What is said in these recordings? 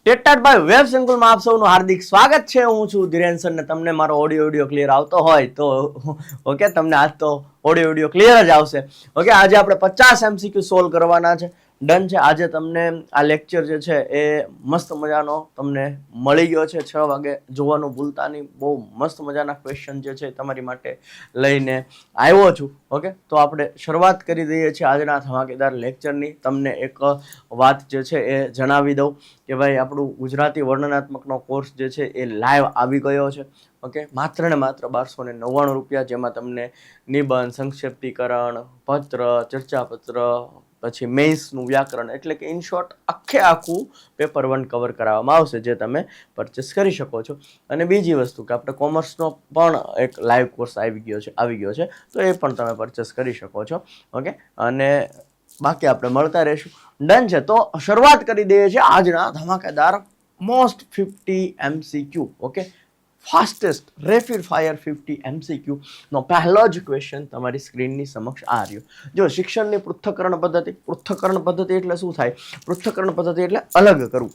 ટેટાટ by web સંકુલમાં આપ સૌનું હાર્દિક સ્વાગત છે. હું છું ધીરેન સર ને તમને મારો ઓડિયો ક્લિયર આવતો હોય તો ઓકે, તમને આજ તો ઓડિયો ક્લિયર જ આવશે. ઓકે, આજે આપણે 50 MCQ સોલ્વ કરવાના છે. ડન છે. આજે તમને આ લેક્ચર જે છે એ મસ્ત મજાનો તમને મળી ગયો છે. 6 વાગે જોવાનું ભૂલતા નહીં. બહુ મસ્ત મજાના ક્વેશ્ચન જે છે તમારી માટે લઈને આવ્યો છું. ઓકે, તો આપણે શરૂઆત કરી દઈએ છીએ આજના ધમાકેદાર લેક્ચરની. તમને એક વાત જે છે એ જણાવી દઉં કે ભાઈ આપણું ગુજરાતી વર્ણનાત્મકનો કોર્સ જે છે એ લાઈવ આવી ગયો છે. ઓકે, માત્ર ને માત્ર 1299 રૂપિયા, જેમાં તમને નિબંધ, સંક્ષિપ્તીકરણ, પત્ર, ચર્ચાપત્ર, પછી મેઇન્સનું વ્યાકરણ, એટલે કે ઇન શોર્ટ આખું પેપર 1 કવર કરાવવામાં આવશે, જે તમે પરચેસ કરી શકો છો. અને બીજી વસ્તુ કે આપણે કોમર્સનો પણ એક લાઈવ કોર્સ આવી ગયો છે, તો એ પણ તમે પરચેસ કરી શકો છો. ઓકે, અને બાકી આપણે મળતા રહીશું. ડન છે. તો શરૂઆત કરી દઈએ છીએ આજના ધમાકેદાર most 50 MCQ. Okay, fastest rapid fire 50 MCQ નો પહેલો જ ક્વેશ્ચન તમારી સ્ક્રીનની સમક્ષ આ રહ્યો. જો શિક્ષણની પૃથ્થકરણ પદ્ધતિ એટલે શું થાય? પૃથ્થકરણ પદ્ધતિ એટલે અલગ કરવું.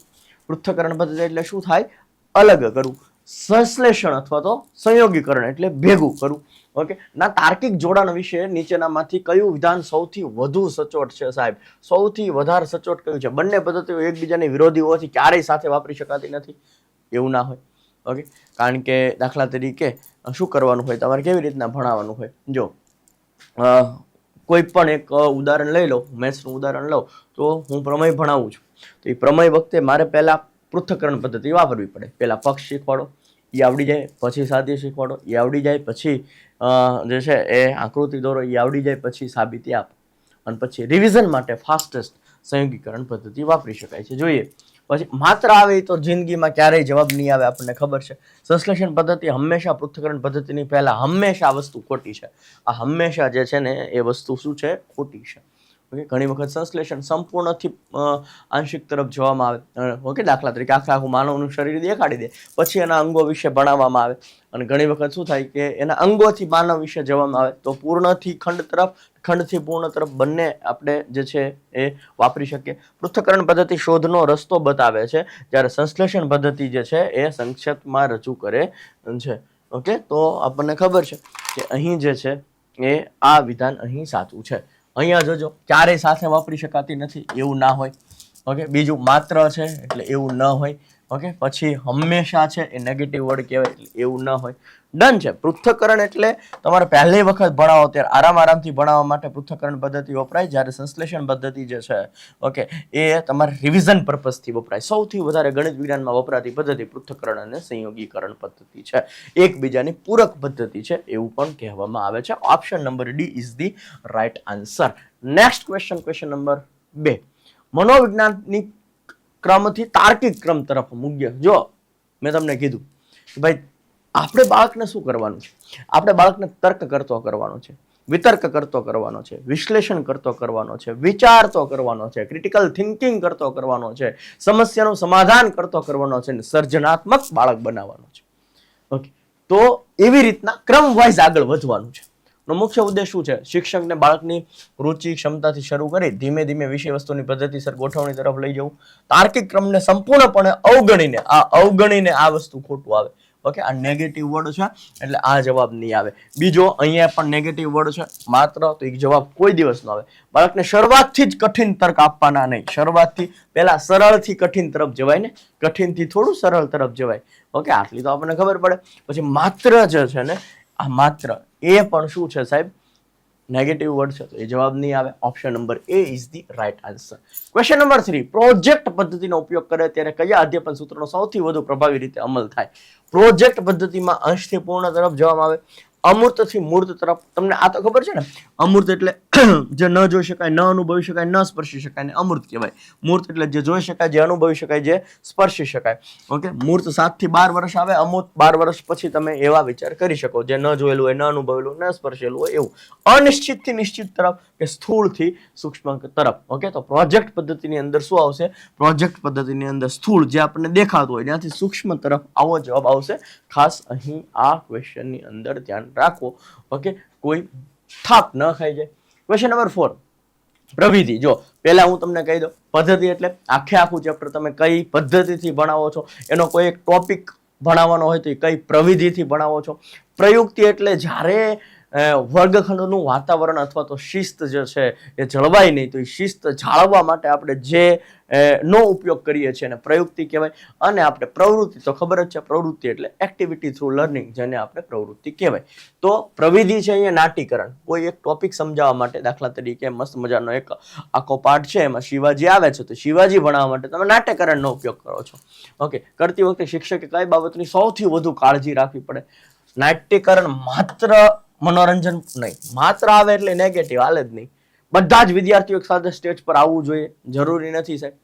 પૃથ્થકરણ પદ્ધતિ એટલે શું થાય? અલગ કરવું. સંશ્લેષણ અથવા તો સંયોગીકરણ એટલે ભેગું કરવું. ઓકે, ના તાર્કિક જોડાણ વિશે નીચેનામાંથી કયું વિધાન સૌથી વધુ સચોટ છે? સાહેબ, સૌથી વધારે સચોટ કયું છે? બંને પદ્ધતિઓ એકબીજાની વિરોધી હોવાથી ક્યારેય સાથે વાપરી શકાતી નથી, એવું ના હોય. ઓકે, કારણ કે દાખલા તરીકે શું કરવાનું હોય, તમારે કેવી રીતના ભણાવવાનું હોય. જો કોઈ પણ એક ઉદાહરણ લઈ લો, મેથ્સનું ઉદાહરણ લો, તો હું પ્રમેય ભણાવું છું, તો એ પ્રમેય વખતે મારે પહેલા પૃથ્થકરણ પદ્ધતિ વાપરવી પડે. પહેલા પક્ષ શીખવાડો, એ આવડી જાય, પછી સાદિ શીખવાડો, એ આવડી જાય, પછી જે છે એ આકૃતિ દોરો, એ આવડી જાય, પછી સાબિતી આપો, અને પછી રિવિઝન માટે ફાસ્ટેસ્ટ સંયોગીકરણ પદ્ધતિ વાપરી શકાય છે. જોઈએ પછી માત્ર આવે તો જિંદગીમાં ક્યારેય જવાબ નહીં આવે, આપણને ખબર છે. સંશ્લેષણ પદ્ધતિ હંમેશા પૃથ્થકરણ પદ્ધતિની પહેલા હંમેશા વસ્તુ ખોટી છે. આ હંમેશા જે છે ને એ વસ્તુ શું છે? ખોટી છે. ઓકે, ઘણી વખત સંશ્લેષણ સંપૂર્ણથી આંશિક તરફ જવામાં આવે. ઓકે, દાખલા તરીકે આખું માનવનું શરીર દેખાડી દે, પછી એના અંગો વિશે ભણાવવામાં આવે, અને ઘણી વખત શું થાય કે એના અંગોથી માનવ વિશે જવામાં આવે, તો પૂર્ણથી ખંડ તરફ, ખંડથી પૂર્ણ તરફ બંને આપણે જે છે એ વાપરી શકીએ. પૃથ્થકરણ પદ્ધતિ શોધનો રસ્તો બતાવે છે, જ્યારે સંશ્લેષણ પદ્ધતિ જે છે એ સંક્ષેપમાં રજૂ કરે છે. ઓકે, તો આપણને ખબર છે કે અહીં જે છે એ આ વિધાન અહીં સાચું છે. અહીંયા જોજો, ક્યારેય સાથે વાપરી શકાતી નથી, એવું ના હોય. ઓકે, બીજું માત્ર છે એટલે એવું ન હોય. ઓકે, પછી હંમેશા છે એ નેગેટિવ વર્ડ કહેવાય, એટલે એવું ન હોય. ડન છે. પૃથ્થકરણ એટલે તમારે પહેલી વખત ભણાવો ત્યારે આરામથી ભણાવવા માટે પૃથ્થકરણ પદ્ધતિ વપરાય, જ્યારે સંશ્લેષણ પદ્ધતિ જે છે ઓકે એ તમારે રિવિઝન પર્પઝથી વપરાય. સૌથી વધારે ગણિત વિજ્ઞાનમાં વપરાતી પદ્ધતિ પૃથ્થકરણ અને સંયોગીકરણ પદ્ધતિ છે. એકબીજાની પૂરક પદ્ધતિ છે એવું પણ કહેવામાં આવે છે. Option number D is the right answer. Next question number 2. મનોવિજ્ઞાનની ક્રમથી તાર્કિક ક્રમ તરફ મુગ્ય. જો મેં તમને કીધું ભાઈ, આપણે બાળકને શું કરવાનું છે? આપણે બાળકને તર્ક કરતો કરવાનો છે, વિતર્ક કરતો કરવાનો છે, વિશ્લેષણ કરતો કરવાનો છે, વિચારતો કરવાનો છે, ક્રિટિકલ થિંકિંગ કરતો કરવાનો છે, સમસ્યાનું સમાધાન કરતો કરવાનો છે, સર્જનાત્મક બાળક બનાવવાનો છે. ઓકે, તો એવી રીતના ક્રમ વાઇઝ આગળ વધવાનું છે. મુખ્ય ઉદ્દેશ શું છે? શિક્ષકને બાળકની રુચિ ક્ષમતાથી શરૂ કરી ધીમે ધીમે વિષય વસ્તુની પદ્ધતિસર ગોઠવણી તરફ લઈ જવું. તાર્કિક ક્રમને સંપૂર્ણપણે અવગણીને આ વસ્તુ ખોટું આવે. ઓકે, આ નેગેટિવ વર્ડ છે એટલે આ જવાબ નહીં આવે. બીજો અહીંયા પણ નેગેટિવ વર્ડ છે, માત્ર, તો એક જવાબ કોઈ દિવસ ન આવે. બાળકને શરૂઆતથી જ કઠિન તર્ક આપવાના નહીં. શરૂઆતથી પહેલા સરળથી કઠિન તરફ જવાય ને, કઠિનથી થોડું સરળ તરફ જવાય. ઓકે, આટલી તો આપણને ખબર પડે. પછી માત્ર જે છે ને, આ માત્ર એ પણ શું છે સાહેબ? નેગેટિવ વર્ડ છે, તો એ જવાબ નહીં આવે. Option number A is the right answer. Question number 3. Project પદ્ધતિનો ઉપયોગ કરે ત્યારે કયા અધ્યાપન સૂત્રનો સૌથી વધુ પ્રભાવી રીતે અમલ થાય? પ્રોજેક્ટ પદ્ધતિમાં અંશથી પૂર્ણ તરફ જવામાં આવે, અમૂર્તથી મૂર્ત તરફ. તમને આ તો ખબર છે ને, અમૂર્ત એટલે જે ન જોઈ શકાય, ન અનુભવી શકાય, ન સ્પર્શી શકાય, ને અમૂર્ત કહેવાય. મૂર્ત એટલે જે જોઈ શકાય, જે અનુભવી શકાય, જે સ્પર્શી શકાય. ઓકે, મૂર્ત 7 થી 12 વર્ષ આવે, અમૂર્ત 12 વર્ષ પછી તમે એવા વિચાર કરી શકો જે ન જોયેલું હોય, ન અનુભવેલું, ન સ્પર્શેલું હોય એવું. અનિશ્ચિતથી નિશ્ચિત તરફ કે સ્થૂળથી સૂક્ષ્મ તરફ. ઓકે, તો પ્રોજેક્ટ પદ્ધતિની અંદર શું આવશે? પ્રોજેક્ટ પદ્ધતિની અંદર સ્થૂળ જે આપણને દેખાતું હોય ત્યાંથી સૂક્ષ્મ તરફ આવો જવાબ આવશે. ખાસ અહીં આ ક્વેશ્ચનની અંદર ધ્યાન રાખો. ઓકે, કોઈ થાપ ન ખાઈ જાય. Question number 4. પ્રવિધિ. જો પહેલા હું તમને કહી દઉં, પદ્ધતિ એટલે આખે આખું ચેપ્ટર તમે કઈ પદ્ધતિથી ભણાવો છો, એનો કોઈ એક ટોપિક ભણાવવાનો હોય તો એ કઈ પ્રવિધિથી ભણાવો છો. પ્રયુક્તિ એટલે જ્યારે વર્ગખંડનું વાતાવરણ અથવા તો શિસ્ત જે છે એ જળવાય નહીં, તો એ શિસ્ત જાળવવા માટે આપણે જે નો ઉપયોગ કરીએ છીએ એને પ્રયુક્તિ કહેવાય. અને આપણે પ્રવૃત્તિ તો ખબર જ છે, પ્રવૃત્તિ એટલે એક્ટિવિટી થ્રુ લર્નિંગ, જેને આપણે પ્રવૃત્તિ કહેવાય. તો પ્રવિધિ છે અહીંયા નાટ્યકરણ, કોઈ એક ટોપિક સમજાવવા માટે. દાખલા તરીકે મસ્ત મજાનો એક આખો પાઠ છે, એમાં શિવાજી આવે છે, તો શિવાજી ભણાવવા માટે તમે નાટ્યકરણનો ઉપયોગ કરો છો. ઓકે, કરતી વખતે શિક્ષકે કઈ બાબતની સૌથી વધુ કાળજી રાખવી પડે? નાટ્યકરણ માત્ર મનોરંજન નહીં, માત્ર આવે એટલે નેગેટિવ હાલે જ નહીં. બધા જ વિદ્યાર્થીઓ એક સાથે સ્ટેજ પર આવવું જોઈએ, જરૂરી નથી સાહેબ.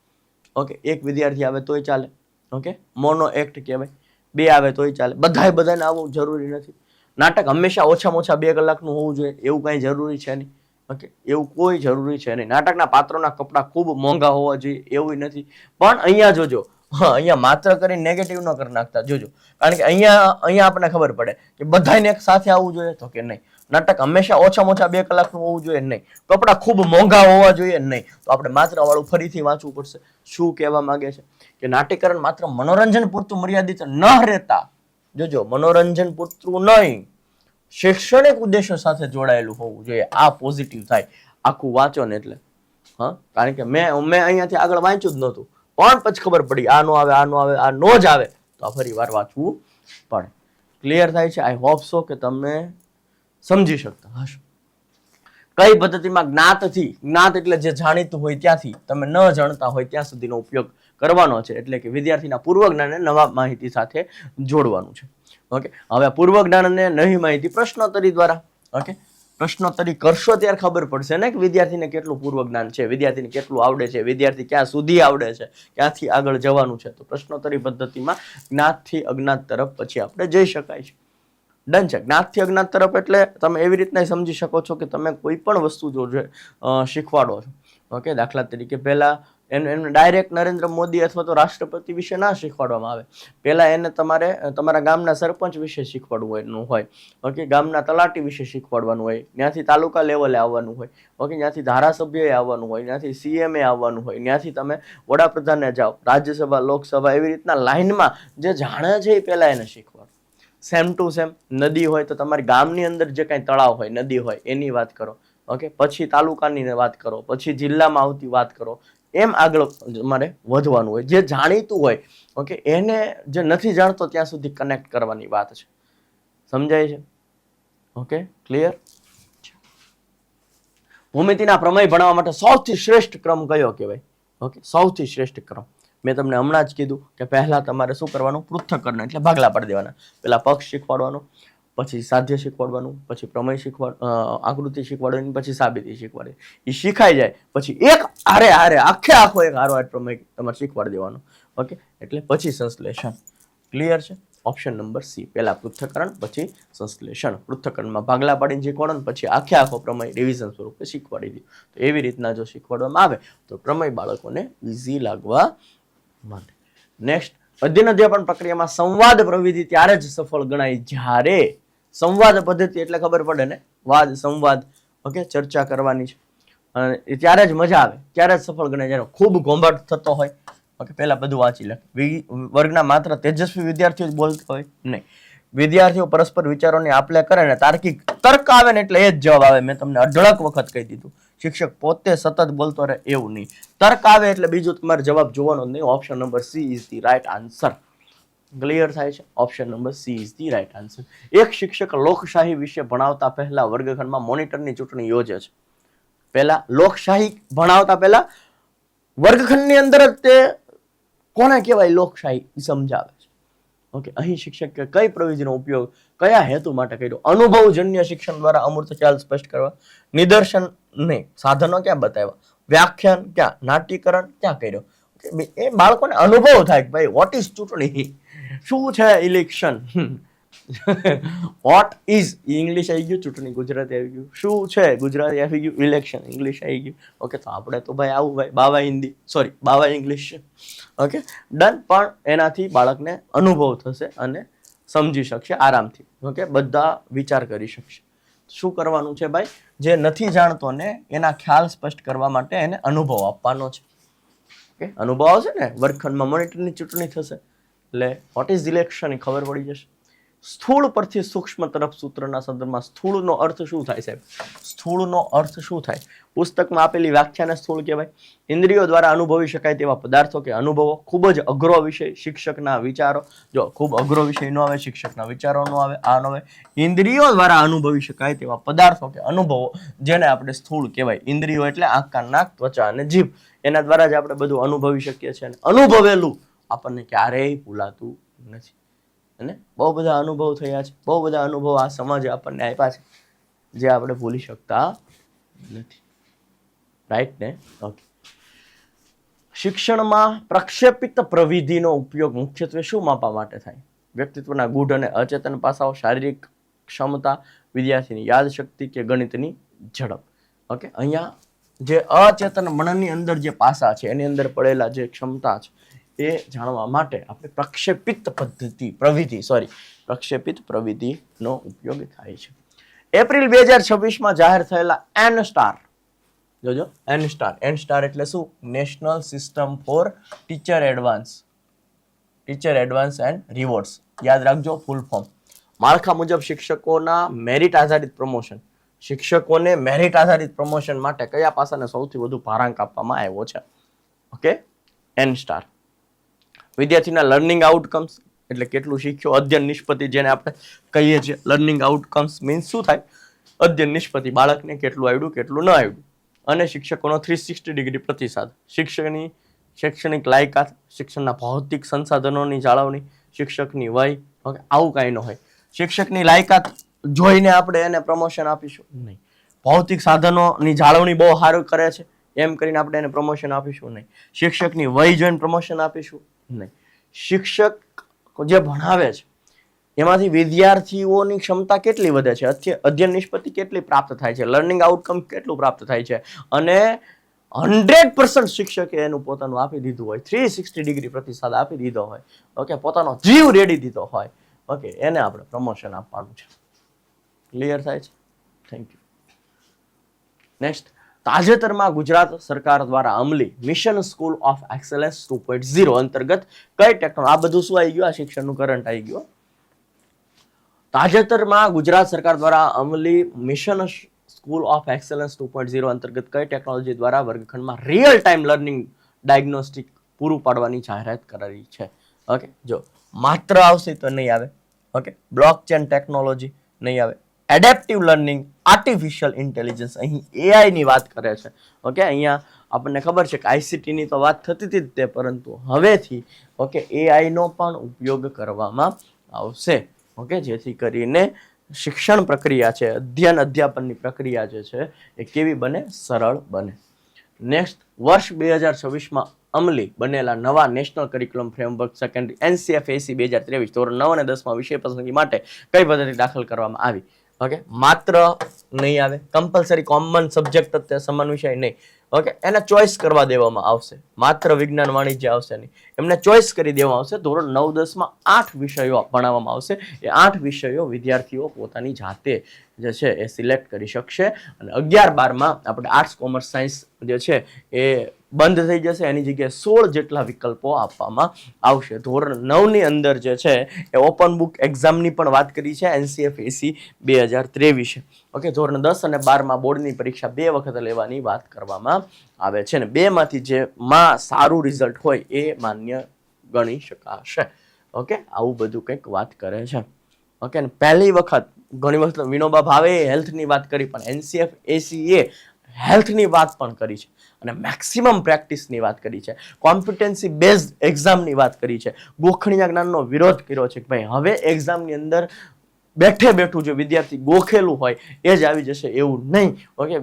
ઓકે, એક વિદ્યાર્થી આવે તોય ચાલે. ઓકે, મોનો એક્ટ કહેવાય, 2 આવે તોય ચાલે. બધાને આવવું જરૂરી નથી. નાટક હંમેશા ઓછામાં ઓછા 2 કલાકનું હોવું જોઈએ, એવું કઈ જરૂરી છે નહીં. ઓકે, એવું કોઈ જરૂરી છે નહીં. નાટકના પાત્રોના કપડા ખૂબ મોંઘા હોવા જોઈએ એવું નથી. પણ અહીંયા જોજો, અહીંયા માત્ર કરીને નેગેટિવ ન કરી નાખતા જોજો, કારણ કે અહીંયા આપણને ખબર પડે કે બધાને એક સાથે આવવું જોઈએ તો કે નહીં. નાટક હંમેશા ઓછામાં ઓછા 2 કલાકનું હોવું જોઈએ નહીં. કપડા ખૂબ મોંઘા હોવા જોઈએ નહીં. તો આપણે માત્ર વાળું ફરીથી વાંચવું પડશે. શું કહેવા માંગે છે કે નાટ્યકરણ માત્ર મનોરંજન પૂરતું મર્યાદિત ન રહેતા, જોજો, મનોરંજન પૂરતું નહીં, શૈક્ષણિક ઉદ્દેશો સાથે જોડાયેલું હોવું જોઈએ. આ પોઝિટિવ થાય આખું વાંચો ને એટલે. કારણ કે મેં અહીંયાથી આગળ વાંચ્યું જ નહોતું, પણ પછી ખબર પડી આ નો આવે, આ નો જ આવે, તો આ ફરી વાર વાંચવું પડે. ક્લિયર થાય છે? આઈ હોપ સો કે તમે સમજી શકતા હશો. કઈ પદ્ધતિમાં જ્ઞાતથી, જ્ઞાત એટલે જે જાણીતું હોય ત્યાંથી તમે ન જાણતા હોય ત્યાં સુધીનો ઉપયોગ કરવાનો છે. એટલે કે વિદ્યાર્થીના પૂર્વ જ્ઞાનને નવા માહિતી સાથે જોડવાનું છે. ઓકે, હવે પૂર્વ જ્ઞાન અને નવી માહિતી પ્રશ્નોત્તરી દ્વારા. ઓકે, પ્રશ્નોત્તરી કરશો ત્યારે ખબર પડશે ને કે વિદ્યાર્થીને કેટલું પૂર્વ જ્ઞાન છે, વિદ્યાર્થીને કેટલું આવડે છે, વિદ્યાર્થી ક્યાં સુધી આવડે છે, ક્યાંથી આગળ જવાનું છે. તો પ્રશ્નોત્તરી પદ્ધતિમાં જ્ઞાતથી અજ્ઞાત તરફ પછી આપણે જઈ શકાય છે. ડન છે. જ્ઞાતથી અજ્ઞાત તરફ એટલે તમે એવી રીતના સમજી શકો છો કે તમે કોઈ પણ વસ્તુ જો શીખવાડો છો. ઓકે, દાખલા તરીકે પહેલા એને ડાયરેક્ટ નરેન્દ્ર મોદી અથવા તો રાષ્ટ્રપતિ વિશે ના શીખવાડવામાં આવે. પહેલા એને તમારે તમારા ગામના સરપંચ વિશે શીખવાડવાનું હોય. ઓકે, ગામના તલાટી વિશે શીખવાડવાનું હોય, ત્યાંથી તાલુકા લેવલે આવવાનું હોય. ઓકે, ત્યાંથી ધારાસભ્યએ આવવાનું હોય, ત્યાંથી સીએમએ આવવાનું હોય, ત્યાંથી તમે વડાપ્રધાને જાઓ, રાજ્યસભા, લોકસભા, એવી રીતના લાઈનમાં જે જાણે છે એ પહેલા એને શીખવાડો. સેમ ટુ સેમ નદી હોય તો તમારી ગામની અંદર જે કાંઈ તળાવ હોય, નદી હોય, એની વાત કરો. ઓકે, પછી તાલુકાની વાત કરો, પછી જિલ્લામાં આવતી વાત કરો. એમ આગળ તમારે વધવાનું હોય. જે જાણીતું હોય, ઓકે, એને જે નથી જાણતો ત્યાં સુધી કનેક્ટ કરવાની વાત છે. સમજાય છે? Okay, clear? ભૂમિતિના પ્રમેય ભણાવવા માટે સૌથી શ્રેષ્ઠ ક્રમ કયો કહેવાય? ઓકે, સૌથી શ્રેષ્ઠ ક્રમ મેં તમને હમણાં જ કીધું કે પહેલા તમારે શું કરવાનું? પૃથ્થકરણ એટલે ભાગલા પાડી દેવાના. પહેલા પક્ષ શીખવાડવાનો, પછી સાધ્ય શીખવાડવાનું, પછી પ્રમેય આકૃતિ શીખવાડવાની, પછી સાબિતી શીખવાડે. એ શીખાઈ જાય પછી એક આખે આખો એક હારો પ્રમેય તમારે શીખવાડી દેવાનો. ઓકે, એટલે પછી સંશ્લેષણ. ક્લિયર છે? Option number C. પહેલા પૃથ્થકરણ, પછી સંશ્લેષણ. પૃથ્થકરણમાં ભાગલા પાડીને શીખવાડો, પછી આખે આખો પ્રમેય રિવિઝન સ્વરૂપે શીખવાડી દો. તો એવી રીતના જો શીખવાડવામાં આવે તો પ્રમેય બાળકોને ઇઝી લાગવા માટે. નેક્સ્ટ, અધ્યયન અધ્યાપન પ્રક્રિયામાં સંવાદ પ્રવિધિ ત્યારે જ સફળ ગણાય જ્યારે સંવાદ પદ્ધતિ એટલે ખબર પડે ને, વાદ સંવાદ. ઓકે, ચર્ચા કરવાની છે અને ત્યારે જ મજા આવે, ત્યારે જ સફળ ગણાય. જ્યારે ખૂબ ઘોંઘાટ થતો હોય, ઓકે, પહેલા બધું વાંચી લે. વર્ગના માત્ર તેજસ્વી વિદ્યાર્થીઓ જ બોલતા હોય નહીં, વિદ્યાર્થીઓ પરસ્પર વિચારોની આપલે કરે ને તાર્કિક તર્ક આવે ને એટલે એ જ જવાબ આવે. મેં તમને અઢળક વખત કહી દીધું, શિક્ષક પોતે સતત બોલતો રહે એવું નહીં. તર્ક આવે એટલે બીજું તમારે જવાબ જોવાનો જ નહીં. Option number she is the right answer. Clear થાય છે? Option number she is the right answer. એક શિક્ષક લોકશાહી વિશે ભણાવતા પહેલા વર્ગખંડમાં મોનિટરની ચૂંટણી યોજે છે. પહેલા લોકશાહી ભણાવતા પહેલા વર્ગખંડની અંદર જ તે કોને કહેવાય લોકશાહી સમજાવે છે. ઓકે, અહીં શિક્ષકે કઈ પ્રવિધિનો ઉપયોગ કયા હેતુ માટે કર્યો? અનુભવજન્ય શિક્ષણ દ્વારા અમૂર્ત ખ્યાલ સ્પષ્ટ કરવા. નિદર્શન નહીં, સાધનો ક્યાં બતાવ્યા? વ્યાખ્યાન ક્યાં? નાટ્યકરણ ક્યાં કર્યો? એ બાળકોને અનુભવ થાય કે ભાઈ વોટ ઇઝ ચૂંટણી, શું છે ઇલેક્શન, વોટ ઇઝ ઇંગ્લિશ આવી ગયું, ચૂંટણી ગુજરાતી આવી ગયું, શું છે ગુજરાતી આવી ગયું, ઇલેક્શન ઇંગ્લિશ આવી ગયું. ઓકે, તો આપણે તો ભાઈ આવું ભાઈ બાવા હિન્દી, સોરી બાવા ઇંગ્લિશ છે. Okay, done. પણ એનાથી બાળકને અનુભવ થશે અને સમજી શકશે આરામથી. ઓકે, બધા વિચાર કરી શકશે. શું કરવાનું છે ભાઈ? જે નથી જાણતો ને એના ખ્યાલ સ્પષ્ટ કરવા માટે એને અનુભવ આપવાનો છે. ઓકે, અનુભવ આવશે ને, વર્ગખંડમાં મોનિટરની ચૂંટણી થશે એટલે વોટ ઇઝ ઇલેક્શન એ ખબર પડી જશે. સ્થૂળ પરથી સૂક્ષ્મ તરફ સૂત્રના સંદર્ભમાં સ્થૂળનો અર્થ શું થાય સાહેબ? સ્થૂળનો અર્થ શું થાય? પુસ્તકમાં આપેલી વ્યાખ્યાને સ્થૂળ કહેવાય. ઇન્દ્રિયો દ્વારા અનુભવી શકાય તેવા પદાર્થો કે અનુભવો. ખૂબ જ અઘરો વિષય, શિક્ષકના વિચારો. જો ખૂબ અઘરો વિષય ન આવે, શિક્ષકના વિચારો ન આવે, આ ન આવે. ઇન્દ્રિયો દ્વારા અનુભવી શકાય તેવા પદાર્થો કે અનુભવો, જેને આપણે સ્થૂળ કહેવાય. ઇન્દ્રિયો એટલે આંખ, કાન, નાક, ત્વચા અને જીભ. એના દ્વારા જ આપણે બધું અનુભવી શકીએ છીએ. અનુભવેલું આપણને ક્યારેય ભૂલાતું નથી. અને બહુ બધા અનુભવ થયા છે, બહુ બધા અનુભવ આ સમાજે આપણને આપ્યા છે, જે આપણે ભૂલી શકતા નથી. રાઈટ ને? ઓકે. શિક્ષણમાં પ્રક્ષેપિત પ્રવિધિનો ઉપયોગ મુખ્યત્વે શું માપવા માટે થાય? વ્યક્તિત્વના ગૂઢ અને અચેતન પાસાઓ, શારીરિક ક્ષમતા, વિદ્યાર્થીની યાદશક્તિ કે ગણિતની ઝડપ. ઓકે, અહીંયા જે અચેતન મનની અંદર જે પાસા છે, એની અંદર પડેલા જે ક્ષમતા છે, એ જાણવા માટે આપણે પ્રક્ષેપિત પ્રવિધિનો ઉપયોગ થાય છે. એપ્રિલ 2026માં જાહેર થયેલા એન સ્ટાર, જોજો એન સ્ટાર એટલે શું? National system for teacher advance and rewards. યાદ રાખજો ફૂલ ફોર્મ. માળખા મુજબ શિક્ષકોના મેરિટ આધારિત પ્રમોશન. શિક્ષકોને મેરિટ આધારિત પ્રમોશન માટે કયા પાસાને સૌથી વધુ ભારાંક આપવામાં આવ્યો છે? Okay, N star. વિદ્યાર્થીના લર્નિંગ આઉટકમ્સ એટલે કેટલું શીખ્યો. અધ્યયન નિષ્પતિ, જેને આપણે કહીએ છીએ. લર્નિંગ આઉટકમ્સ મીન્સ શું થાય? અધ્યયન નિષ્પતિ, બાળકને કેટલું આવડ્યું, કેટલું ન આવડ્યું. અને શિક્ષકોનો 360 ડિગ્રી પ્રતિસાદ. શિક્ષકની શૈક્ષણિક લાયકાત, શિક્ષણના ભૌતિક સંસાધનોની જાળવણી, શિક્ષકની વય. ઓકે, આવું કાંઈ ન હોય. શિક્ષકની લાયકાત જોઈને આપણે એને પ્રમોશન આપીશું નહીં. ભૌતિક સાધનોની જાળવણી બહુ સારું કરે છે એમ કરીને આપણે એને પ્રમોશન આપીશું નહીં. શિક્ષકની વય જોઈને પ્રમોશન આપીશું નહીં. શિક્ષક જે ભણાવે છે એમાંથી વિદ્યાર્થીઓની ક્ષમતા કેટલી વધે છે, અધ્યયન નિષ્પતિ કેટલી પ્રાપ્ત થાય છે, લર્નિંગ આઉટકમ કેટલું પ્રાપ્ત થાય છે, અને 100% શિક્ષકે એનું પોતાનું આપી દીધું હોય, 360 ડિગ્રી પ્રતિસાદ આપી દીધો હોય, ઓકે, પોતાનો જીવ રેડી દીધો હોય, ઓકે, એને આપણે પ્રમોશન આપવાનું છે. ક્લિયર થાય છે? Thank you. નેક્સ્ટ, તાજેતરમાં ગુજરાત સરકાર દ્વારા અમલી મિશન સ્કૂલ ઓફ એક્સેલન્સ 2.0 અંતર્ગત કઈ ટેકનોલોજી, આ બધું શું આવી ગયું? આ શિક્ષણનું કરંટ આવી ગયું. તાજેતરમાં ગુજરાત સરકાર દ્વારા અમલી મિશન સ્કૂલ ઓફ એક્સેલન્સ 2.0 અંતર્ગત કઈ ટેકનોલોજી દ્વારા વર્ગખંડમાં રિયલ ટાઈમ લર્નિંગ ડાયગ્નોસ્ટિક પૂરું પાડવાની જાહેરાત કરાઈ છે? ઓકે, જો માત્ર આવશે તો નહીં આવે. ઓકે, બ્લોકચેન ટેકનોલોજી નહીં આવે. એડેપ્ટિવ લર્નિંગ, આર્ટિફિશિયલ ઇન્ટેલિજન્સ, અહીં એઆઈ ની વાત કરે છે. ઓકે, અહીંયા આપણને ખબર છે કે આઈસીટી ની તો વાત થતી હતી જ તે, પરંતુ હવેથી ઓકે એઆઈ નો પણ ઉપયોગ કરવામાં આવશે. ઓકે, જેથી કરીને શિક્ષણ પ્રક્રિયા છે, અધ્યાપનની પ્રક્રિયા જે છે એ કેવી બને? સરળ બને. નેક્સ્ટ, વર્ષ 2026માં અમલી બનેલા નવા national curriculum framework secondary NCF-AC 2023 ધોરણ 9 અને 10માં વિષય પસંદગી માટે કઈ પદ્ધતિ દાખલ કરવામાં આવી? ઓકે, માત્ર નહીં આવે. કમ્પલસરી કોમન સબ્જેક્ટ જ સમાન વિષય નહીં. ઓકે, એને ચોઇસ કરવા દેવામાં આવશે. માત્ર વિજ્ઞાન વાણિજ્ય આવશે નહીં, એમને ચોઇસ કરી દેવામાં આવશે. ધોરણ 9-10માં 8 વિષયો ભણાવવામાં આવશે. એ 8 વિષયો વિદ્યાર્થીઓ પોતાની જાતે જે છે એ સિલેક્ટ કરી શકશે. અને 11-12માં આપણે આર્ટ્સ, કોમર્સ, સાયન્સ જે છે એ બંધ થઈ જશે. એની જગ્યાએ 16 જેટલા વિકલ્પો આપવામાં આવશે. ધોરણ 9ની અંદર જે છે એ ઓપન બુક એક્ઝામની પણ વાત કરી છે NCF-AC 2023. ઓકે, ધોરણ 10 અને 12માં બોર્ડની પરીક્ષા 2 વખત લેવાની વાત કરવામાં આવે છે. ને 2માંથી જેમાં સારું રિઝલ્ટ હોય એ માન્ય ગણી શકાશે. ઓકે, આવું બધું કંઈક વાત કરે છે. ઓકે, અને પહેલી વખત ઘણી વખત વિનોબા ભાવે હેલ્થની વાત કરી, પણ NCF-AC એ હેલ્થની વાત પણ કરી છે અને મેક્સિમમ પ્રેક્ટિસની વાત કરી છે, કોમ્પિટન્સી બેઝડ એક્ઝામની વાત કરી છે, ગોખણિયા જ્ઞાનનો વિરોધ કર્યો છે કે ભાઈ હવે એક્ઝામની અંદર બેઠું જો વિદ્યાર્થી ગોખેલું હોય એ જ આવી જશે એવું નહીં. ઓકે,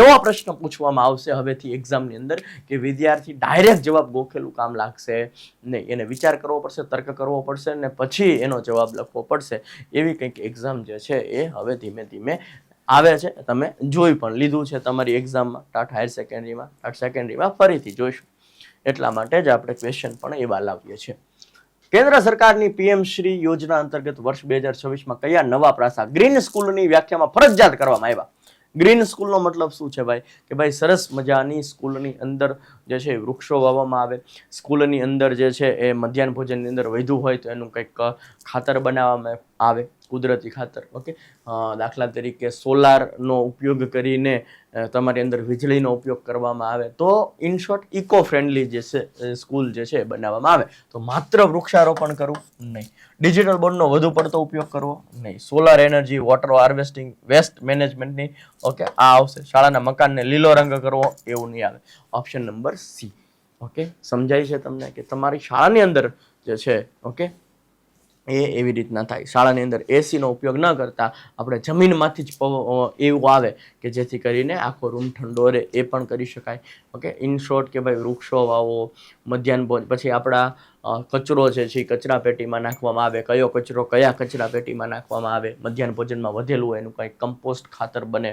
એવો પ્રશ્ન પૂછવામાં આવશે હવેથી એક્ઝામની અંદર કે વિદ્યાર્થી ડાયરેક્ટ જવાબ ગોખેલું કામ લાગશે નહીં, એને વિચાર કરવો પડશે, તર્ક કરવો પડશે ને પછી એનો જવાબ લખવો પડશે. એવી કંઈક એક્ઝામ જે છે એ હવે ધીમે ધીમે આવે છે. તમે જોઈ પણ લીધું છે તમારી એક્ઝામમાં, ટાટ હાયર સેકન્ડરીમાં ફરીથી જોઈશું. એટલા માટે જ આપણે ક્વેશ્ચન પણ એવા લાવીએ છીએ. કેન્દ્ર સરકારની પીએમ શ્રી યોજના અંતર્ગત વર્ષ 2026માં કયા નવા પ્રાસા ગ્રીન સ્કૂલની વ્યાખ્યામાં ફરજિયાત કરવામાં આવ્યા? ગ્રીન સ્કૂલનો મતલબ શું છે ભાઈ? કે ભાઈ સરસ મજાની સ્કૂલની અંદર જે છે વૃક્ષો વાવવામાં આવે, સ્કૂલની અંદર જે છે એ મધ્યાહન ભોજનની અંદર વધ્યું હોય તો એનું કંઈક ખાતર બનાવવામાં આવે, કુદરતી ખાતર. ઓકે, દાખલા તરીકે સોલારનો ઉપયોગ કરીને તમારી અંદર વીજળીનો ઉપયોગ કરવામાં આવે, તો ઇન શોર્ટ ઇકો ફ્રેન્ડલી જે છે સ્કૂલ જે છે બનાવવામાં આવે. તો માત્ર વૃક્ષારોપણ કરવું નહીં, ડિજિટલ બોર્ડનો વધુ પડતો ઉપયોગ કરવો નહીં, solar energy, water harvesting, waste મેનેજમેન્ટની ઓકે આ આવશે. શાળાના મકાનને લીલો રંગ કરવો એવું નહીં આવે. Option number C. ઓકે, સમજાય છે તમને કે તમારી શાળાની અંદર જે છે ઓકે એ એવી રીતના થાય. શાળાની અંદર એસીનો ઉપયોગ ન કરતા આપણે જમીનમાંથી જ એવું આવે કે જેથી કરીને આખો રૂમ ઠંડો રહે, એ પણ કરી શકાય. ઓકે, ઇન શોર્ટ કે ભાઈ વૃક્ષો વાવો, મધ્યાહન ભોજન, પછી આપણા કચરો છે એ કચરા પેટીમાં નાખવામાં આવે, કયો કચરો કયા કચરા પેટીમાં નાખવામાં આવે, મધ્યાહન ભોજનમાં વધેલું હોય એનું કંઈક કમ્પોસ્ટ ખાતર બને.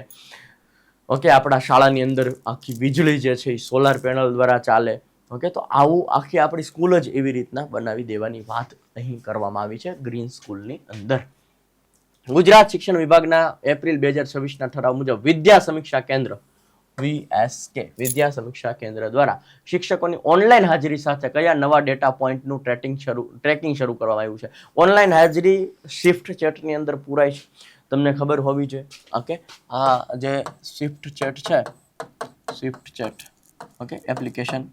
ઓકે, આપણા શાળાની અંદર આખી વીજળી જે છે એ સોલાર પેનલ દ્વારા ચાલે. ઓકે, તો આવું આખી આપણી સ્કૂલ જ એવી રીતના બનાવી દેવાની વાત અહીં કરવામાં આવી છે ગ્રીન સ્કૂલની અંદર. ગુજરાત શિક્ષણ વિભાગના એપ્રિલ 2026ના ઠરાવ મુજબ વિદ્યા સમીક્ષા કેન્દ્ર VSK વિદ્યા સમીક્ષા કેન્દ્ર દ્વારા શિક્ષકોની ઓનલાઈન હાજરી સાથે કયા નવા ડેટા પોઈન્ટનું ટ્રેકિંગ શરૂ કરવામાં આવ્યું છે? ઓનલાઈન હાજરી શિફ્ટ ચેટની અંદર પૂરાય છે, તમને ખબર હોવી જોઈએ. ઓકે, આ જે શિફ્ટ ચેટ છે, shift chat okay application,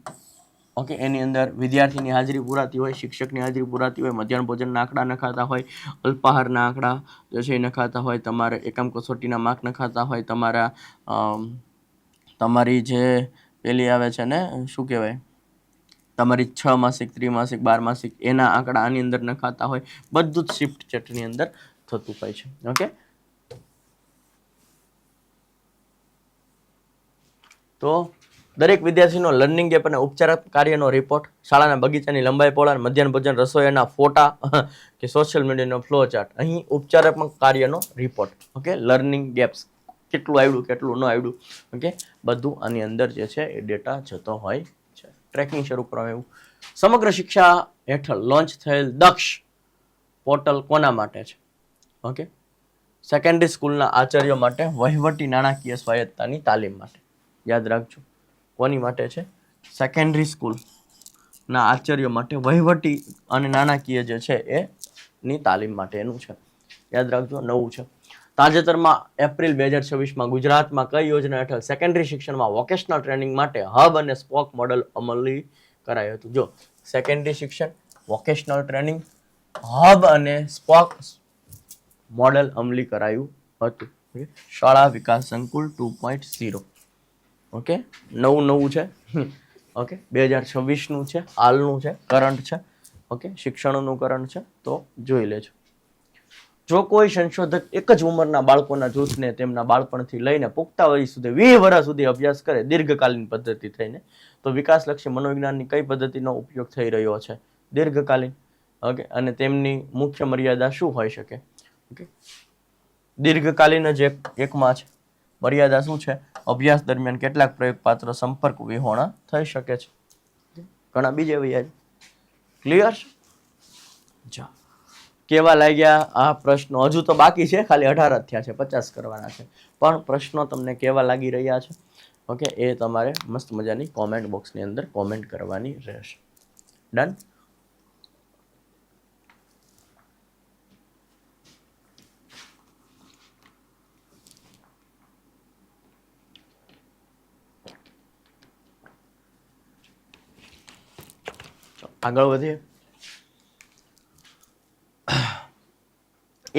okay એની અંદર વિદ્યાર્થીની હાજરી પુરાતી હોય, શિક્ષકની હાજરી પુરાતી હોય, મધ્યાહન ભોજનના આંકડા નખાતા હોય, અલ્પાહારના આંકડા જે છે એ નખાતા હોય, તમારે એકમ કસોટીના માર્ક નખાતા હોય, તમારી જે પેલી આવે છે ને શું કહેવાય, તમારી 6 માસિક, ત્રિમાસિક, 12 માસિક એના આંકડા આની અંદર નખાતા હોય, બધું જ શિફ્ટ ચેટની અંદર થતું હોય છે. ઓકે, તો દરેક વિદ્યાર્થીનો લર્નિંગ ગેપ અને ઉપચાર કાર્યનો રિપોર્ટ, શાળાના બગીચાની લંબાઈ પહોળાઈ, મધ્યાહન ભોજન, રસોઈના ફોટા કે સોશિયલ મીડિયાનો ફ્લો ચાર્ટ, અહીં ઉપચારાત્મક કાર્યનો રિપોર્ટ. ઓકે, લર્નિંગ ગેપ્સ કેટલું આવડ્યું કેટલું ન આવડ્યું, ઓકે બધું આની અંદર જે છે એ ડેટા જતો હોય છે. ટ્રેકિંગ શરૂ કરવામાં આવ્યું. સમગ્ર શિક્ષા હેઠળ લોન્ચ થયેલ દક્ષ પોર્ટલ કોના માટે છે? ઓકે, સેકન્ડરી સ્કૂલના આચાર્યો માટે વહીવટી નાણાકીય સ્વાયત્તતાની તાલીમ માટે. યાદ રાખજો, કોની માટે છે? સેકન્ડરી સ્કૂલના આચાર્યો માટે વહીવટી અને નાણાકીય જે છે એની તાલીમ માટે એનું છે. યાદ રાખજો, નવું છે. તાજેતરમાં એપ્રિલ 2026માં ગુજરાતમાં કઈ યોજના હેઠળ સેકન્ડરી શિક્ષણમાં વોકેશનલ ટ્રેનિંગ માટે હબ અને સ્પોક મોડલ અમલી કરાયું હતું? જો સેકન્ડરી શિક્ષણ, વોકેશનલ ટ્રેનિંગ, હબ અને સ્પોક મોડલ અમલી કરાયું હતું. શાળા વિકાસ સંકુલ 2.0. ઓકે, નવું છે. ઓકે, 2026નું છે, હાલનું છે, કરંટ છે. ઓકે, શિક્ષણનું કરંટ છે, તો જોઈ લેજો. જો કોઈ સંશોધક એક જ ઉંમરના બાળકોના જૂથને તેમના બાળપણથી લઈને પુખ્તા વય સુધી 20 વર્ષ સુધી અભ્યાસ કરે દીર્ઘકાલીન પદ્ધતિ થઈને, તો વિકાસલક્ષી મનોવિજ્ઞાનની કઈ પદ્ધતિનો ઉપયોગ થઈ રહ્યો છે? દીર્ઘકાલીન. ઓકે, અને તેમની મુખ્ય મર્યાદા શું હોઈ શકે? ઓકે, દીર્ઘકાલીન જ એકમાં છે. મર્યાદા શું છે? અભ્યાસ દરમિયાન કેટલાક પ્રયોગપાત્ર સંપર્ક વિહોણા થઈ શકે છે. ઘણા બીજે વૈયા. ક્લિયર છે? જા કેવા લાગ્યા આ પ્રશ્નો? હજુ તો બાકી છે, ખાલી 18 જ થયા છે, 50 કરવાના છે, પણ પ્રશ્નો તમને કેવા લાગી રહ્યા છે ઓકે એ તમારે મસ્ત મજાની કોમેન્ટ બોક્સની અંદર કોમેન્ટ કરવાની રહેશે. ડન? આગળ વધીએ.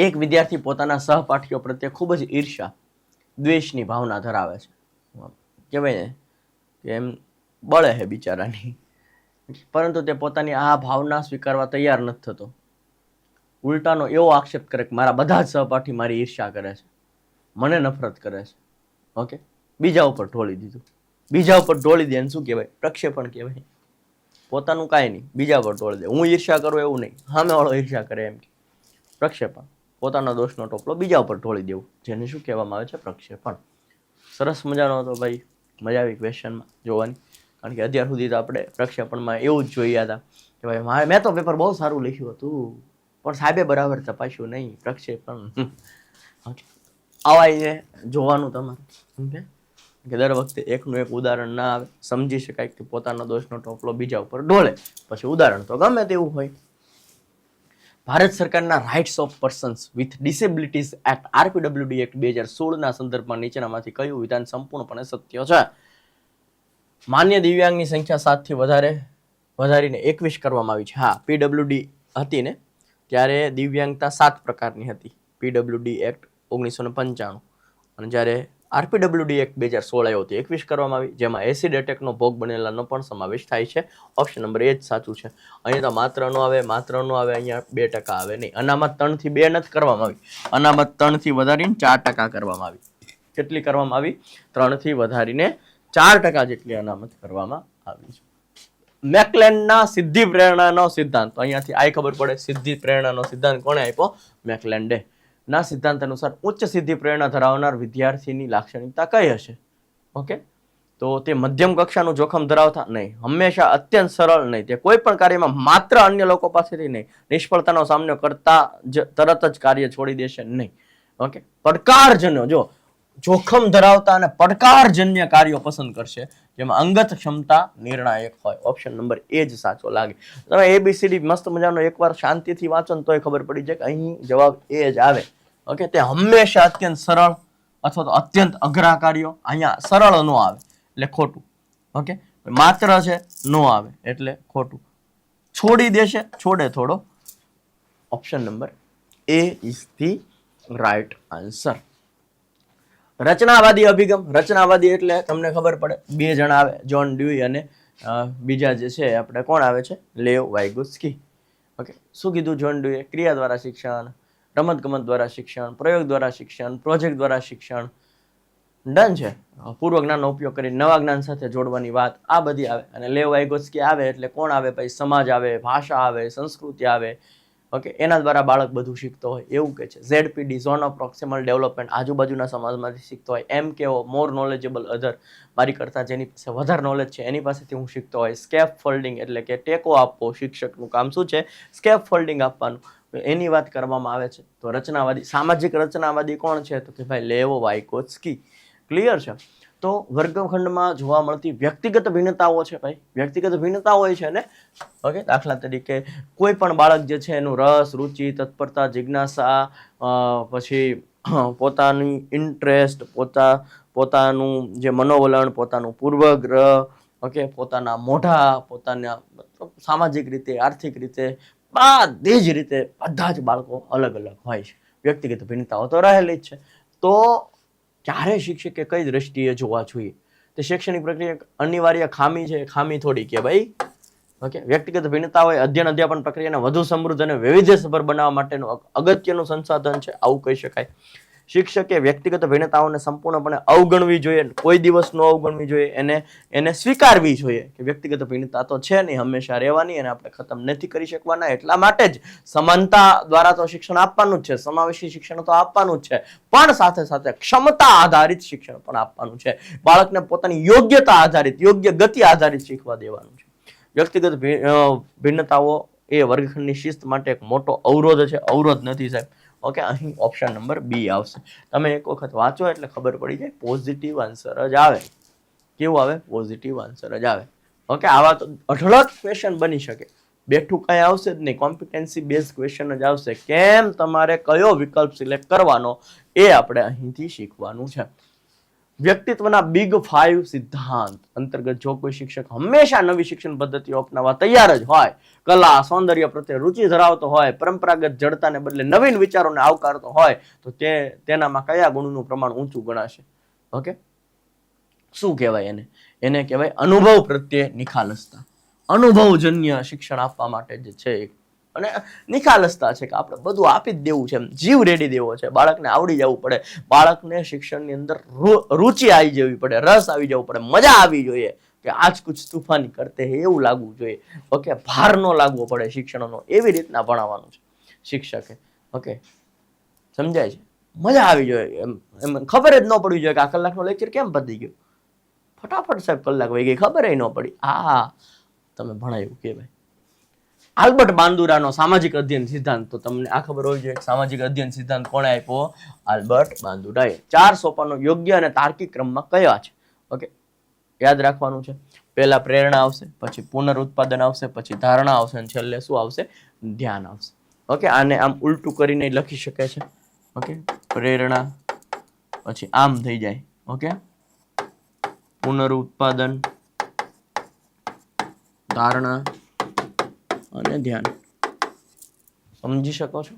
એક વિદ્યાર્થી પોતાના સહપાઠીઓ પ્રત્યે ખૂબ જ ઈર્ષ્યા, દ્વેષની ભાવના ધરાવે છે. કહેવાય ને કે એમ બળે છે બિચારાની, પરંતુ તે પોતાની આ ભાવના સ્વીકારવા તૈયાર નથી થતો. ઉલટાનો એવો આક્ષેપ કરે કે મારા બધા જ સહપાઠી મારી ઈર્ષ્યા કરે છે, મને નફરત કરે છે. ઓકે, બીજા ઉપર ઢોળી દીધું. બીજા ઉપર ઢોળી દે શું કહેવાય? પ્રક્ષેપણ કહેવાય. પોતાનું કાંઈ નહીં, બીજા પર ઢોળી દે. હું ઈર્ષ્યા કરું એવું નહીં, સામેવાળો ઈર્ષ્યા કરે એમ. પ્રક્ષેપણ, પોતાનો દોષનો ટોપલો બીજા ઉપર ઢોળી દેવું, જેને શું કહેવામાં આવે છે? પ્રક્ષેપણ. સરસ મજાનો હતો ભાઈ, મજા આવી ક્વેશ્ચનમાં જોવાની. કારણ કે અત્યાર સુધી તો આપણે પ્રક્ષેપણમાં એવું જ જોયા હતા કે કે ભાઈ મેં તો પેપર બહુ સારું લખ્યું હતું પણ સાહેબે બરાબર તપાસ્યું નહીં, પ્રક્ષેપણ. આવા એ જોવાનું તમારે. ઓકે, કે દર વખતે એકનું એક ઉદાહરણ ના આવે, સમજી શકાય કે પોતાનો દોષનો ટોપલો બીજા ઉપર ઢોળે, પછી ઉદાહરણ તો ગમે તેવું હોય. ભારત સરકારના rights of persons with disabilities act RPWD act 2016 સંદર્ભમાં નીચેનામાંથી કયું વિધાન સંપૂર્ણપણે સત્ય છે? માન્ય દિવ્યાંગની સંખ્યા 7 થી વધારીને 21 કરવામાં આવી છે. હા, PWD હતી ને ત્યારે દિવ્યાંગતા 7 પ્રકારની હતી. PWD એક્ટ 1995 અને જ્યારે RPWD એક્ટ 2016 આવ્યો હતો 21 કરવામાં આવી, જેમાં એસિડ એટેકનો ભોગ બનેલાનો પણ સમાવેશ થાય છે. ઓપ્શન નંબર એ જ સાચું છે. અહીંયા તો માત્ર નો આવે, અહીંયા 2% આવે નહીં. અનામત 3 થી 2 નથી કરવામાં આવી, અનામત 3 થી વધારીને 4% કરવામાં આવી. કેટલી કરવામાં આવી? 3 થી વધારીને 4% જેટલી અનામત કરવામાં આવી છે. મેકલેન્ડના સિદ્ધિ પ્રેરણાનો સિદ્ધાંત, તો અહીંયાથી આ ખબર પડે, સિદ્ધિ પ્રેરણાનો સિદ્ધાંત કોણે આપ્યો? મેકલેન્ડે. ના સિદ્ધાંત અનુસાર ઉચ્ચ સિદ્ધિ પ્રેરણા ધરાવનાર વિદ્યાર્થીની લાક્ષણિકતા કઈ હશે? ઓકે, તો તે મધ્યમ કક્ષાનું જોખમ ધરાવતા નહીં, હંમેશા અત્યંત સરળ નહીં, તે કોઈ પણ કાર્યમાં માત્ર અન્ય લોકો પાસેથી નહીં, નિષ્ફળતાનો સામનો કરતા જ તરત જ કાર્ય છોડી દેશે નહીં. ઓકે, પડકારજન્ય, જો જોખમ ધરાવતા અને પડકારજન્ય કાર્યો પસંદ કરશે જેમાં અંગત ક્ષમતા નિર્ણાયક હોય. ઓપ્શન નંબર એ જ સાચો લાગે. તમે ABCD મસ્ત મજાનો એકવાર શાંતિથી વાંચો ને તોય ખબર પડી જાય કે અહીં જવાબ એ જ આવે. ઓકે, તે હંમેશા અત્યંત સરળ અથવા તો અત્યંત અઘરા કાર્યો, અહીંયા સરળ નો આવે એટલે ખોટું. ઓકે, માત્ર છે નો આવે એટલે ખોટું. છોડી દેશે, છોડે થોડો. Option number A is the right answer. રચનાવાદી અભિગમ, રચનાવાદી એટલે તમને ખબર પડે 2 જણા આવે, જ્હોન ડ્યુઈ અને બીજા જે છે આપણે કોણ આવે છે? લેવ વાઇગોત્સ્કી. ઓકે, શું કીધું જ્હોન ડ્યુઈએ? ક્રિયા દ્વારા શિક્ષણ, રમતગમત દ્વારા શિક્ષણ, પ્રયોગ દ્વારા શિક્ષણ, પ્રોજેક્ટ દ્વારા શિક્ષણ. ડન છે. પૂર્વ જ્ઞાનનો ઉપયોગ કરી નવા જ્ઞાન સાથે જોડવાની વાત, આ બધી આવે. અને લેવ વાઇગોત્સ્કી આવે એટલે કોણ આવે? ભાઈ સમાજ આવે, ભાષા આવે, સંસ્કૃતિ આવે. ઓકે, એના દ્વારા બાળક બધું શીખતો હોય એવું કે છે. ZPD zone of proximal development, આજુબાજુના સમાજમાંથી શીખતો હોય. MKO મોર નોલેજેબલ અધર, મારી કરતાં જેની પાસે વધારે નોલેજ છે એની પાસેથી હું શીખતો હોય. સ્કેપ ફોલ્ડિંગ એટલે કે ટેકો આપવો, શિક્ષકનું કામ શું છે? સ્કેપ ફોલ્ડિંગ આપવાનું, એની વાત કરવામાં આવે છે. તો રચનાવાદી, સામાજિક રચનાવાદી કોણ છે? તો કે ભાઈ લેવ વાઇગોત્સ્કી. ક્લિયર છે? તો વર્ગખંડમાં જોવા મળતી વ્યક્તિગત ભિન્નતાઓ છે ભાઈ, વ્યક્તિગત ભિન્નતાઓ હોય છે ને. ઓકે, દાખલા તરીકે કોઈ પણ બાળક જે છે એનું રસ, રુચિ, તત્પરતા, જિજ્ઞાસા, પછી પોતાની ઇન્ટરેસ્ટ, પોતાનું જે મનોવલણ, પોતાનું પૂર્વગ્રહ, ઓકે, પોતાના મોઢા, પોતાના સામાજિક રીતે, આર્થિક રીતે, બધી જ રીતે બધા જ બાળકો અલગ અલગ હોય છે. વ્યક્તિગત ભિન્નતાઓ તો રહેલી જ છે. તો ક્યારે શિક્ષકે કઈ દ્રષ્ટિએ જોવા જોઈએ? તે શૈક્ષણિક પ્રક્રિયા અનિવાર્ય ખામી છે, ખામી થોડી કે ભાઈ. ઓકે, વ્યક્તિગત ભિન્નતાઓ અધ્યયન અધ્યાપન પ્રક્રિયાને વધુ સમૃદ્ધ અને વૈવિધ્યસભર બનાવવા માટેનું અગત્યનું સંસાધન છે, આવું કહી શકાય. શિક્ષકે વ્યક્તિગત ભિન્નતાઓને સંપૂર્ણપણે અવગણવી જોઈએ, કોઈ દિવસ ન અવગણવી જોઈએ, એને સ્વીકારવી જોઈએ કે વ્યક્તિગત ભિન્નતા તો છે નહીં, હંમેશા રહેવાની અને આપણે ખતમ નથી કરી શકવાના. એટલા માટે જ સમાનતા દ્વારા તો શિક્ષણ આપવાનું જ છે, સમાવેશી શિક્ષણ તો આપવાનું જ છે, પણ સાથે સાથે ક્ષમતા આધારિત શિક્ષણ પણ આપવાનું છે. બાળકને પોતાની યોગ્યતા આધારિત, યોગ્ય ગતિ આધારિત શીખવા દેવાનું છે. વ્યક્તિગત ભિન્નતાઓ એ વર્ગખંડની શિસ્ત માટે એક મોટો અવરોધ છે, અવરોધ નથી સાહેબ. ઓકે, અહીં ઓપ્શન નંબર બી આવશે. તમે એક વખત વાંચો એટલે ખબર પડી જાય, પોઝિટિવ આન્સર જ આવે. કેવું આવે? પોઝિટિવ આન્સર જ આવે. ઓકે, આવા તો અઢળક ક્વેશ્ચન બની શકે, બેઠું કઈ આવશે જ નહીં, કોમ્પિટન્સી બેઝ ક્વેશ્ચન જ આવશે. કેમ તમારે કયો વિકલ્પ સિલેક્ટ કરવાનો એ આપણે અહીંથી શીખવાનું છે. વ્યક્તિત્વના બિગ 5 સિદ્ધાંત અંતર્ગત જો કોઈ શિક્ષક હંમેશા નવી શિક્ષણ પદ્ધતિઓ અપનાવવા તૈયાર જ હોય, કલા સૌંદર્ય પ્રત્યે રુચિ ધરાવતો હોય, પરંપરાગત જડતાને બદલે નવીન વિચારોને આવકારતો હોય, તો તેનામાં કયા ગુણનું પ્રમાણ ઊંચું ગણાશે? ઓકે, શું કહેવાય એને? એને કહેવાય અનુભવ પ્રત્યે નિખાલસતા. અનુભવજન્ય શિક્ષણ આપવા માટે જે છે અને નિખાલસતા છે કે આપણે બધું આપી જ દેવું છે, જીવ રેડી દેવો છે, બાળકને આવડી જવું પડે, બાળકને શિક્ષણની અંદર રુચિ આવી જવી પડે, રસ આવી જવું પડે, મજા આવી જોઈએ કે આજ કુછ તૂફાની કરતે હે એવું લાગવું જોઈએ. ઓકે, ભાર ન લાગવો પડે શિક્ષણનો, એવી રીતના ભણાવવાનું છે શિક્ષકે. ઓકે, સમજાય છે? મજા આવી જોઈએ, એમ ખબર જ ન પડવી જોઈએ કે આ કલાકનો લેક્ચર કેમ પતી ગયો, ફટાફટ સાહેબ કલાક વહી ગઈ, ખબર ન પડી. આ તમે ભણાયું કે ભાઈ. આલ્બર્ટ બાંદુરાનો સામાજિક અધ્યયન સિદ્ધાંત, તો તમને આ ખબર હોવી જોઈએ સામાજિક અધ્યયન સિદ્ધાંત કોણે આપ્યો? આલ્બર્ટ બાંદુરાએ. 4 સોપાનો યોગ્ય અને તાર્કિક ક્રમમાં કયા છે? ઓકે, યાદ રાખવાનું છે. પહેલા પ્રેરણા આવશે, પછી પુનરુત્પાદન આવશે, પછી ધારણા આવશે અને છેલ્લે શું આવશે? ધ્યાન આવશે. ઓકે, આને આમ ઉલટું કરીને લખી શકાય છે. ઓકે, પ્રેરણા પછી આમ થઈ જાય. ઓકે, પુનરુત્પાદન, ધારણા અને ધ્યાન. સમજી શકો છો?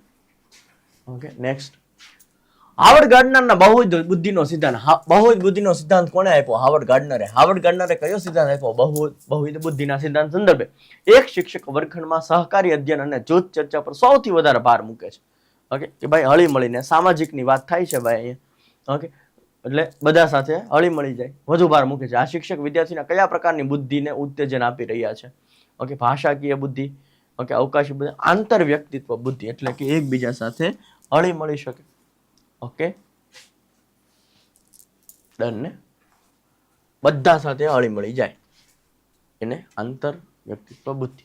Okay, next. હાવર્ડ ગાર્ડનરના બહુવિધ બુદ્ધિનો સિદ્ધાંત. બહુવિધ બુદ્ધિનો સિદ્ધાંત કોણે આપ્યો? હાવર્ડ ગાર્ડનરે. હાવર્ડ ગાર્ડનરે કયો સિદ્ધાંત આપ્યો? બહુવિધ બુદ્ધિના સિદ્ધાંત સંદર્ભે એક શિક્ષક વર્ગખંડમાં સહકારી અધ્યયન અને જૂથ ચર્ચા પર સૌથી વધારે ભાર મૂકે છે. ઓકે, કે ભાઈ હળી મળીને સામાજિકની વાત થાય છે ભાઈ અહીંયા. ઓકે, એટલે બધા સાથે હળી મળી જાય, વધુ ભાર મૂકે છે. આ શિક્ષક વિદ્યાર્થીના કયા પ્રકારની બુદ્ધિને ઉત્તેજન આપી રહ્યા છે? ઓકે, ભાષાકીય બુદ્ધિ, ઓકે, અવકાશી બુદ્ધિ, આંતર વ્યક્તિત્વ બુદ્ધિ, એટલે કે એકબીજા સાથે હળી મળી શકે. ઓકે, ડન ને? બધા સાથે હળી મળી જાય એને આંતર વ્યક્તિત્વ બુદ્ધિ.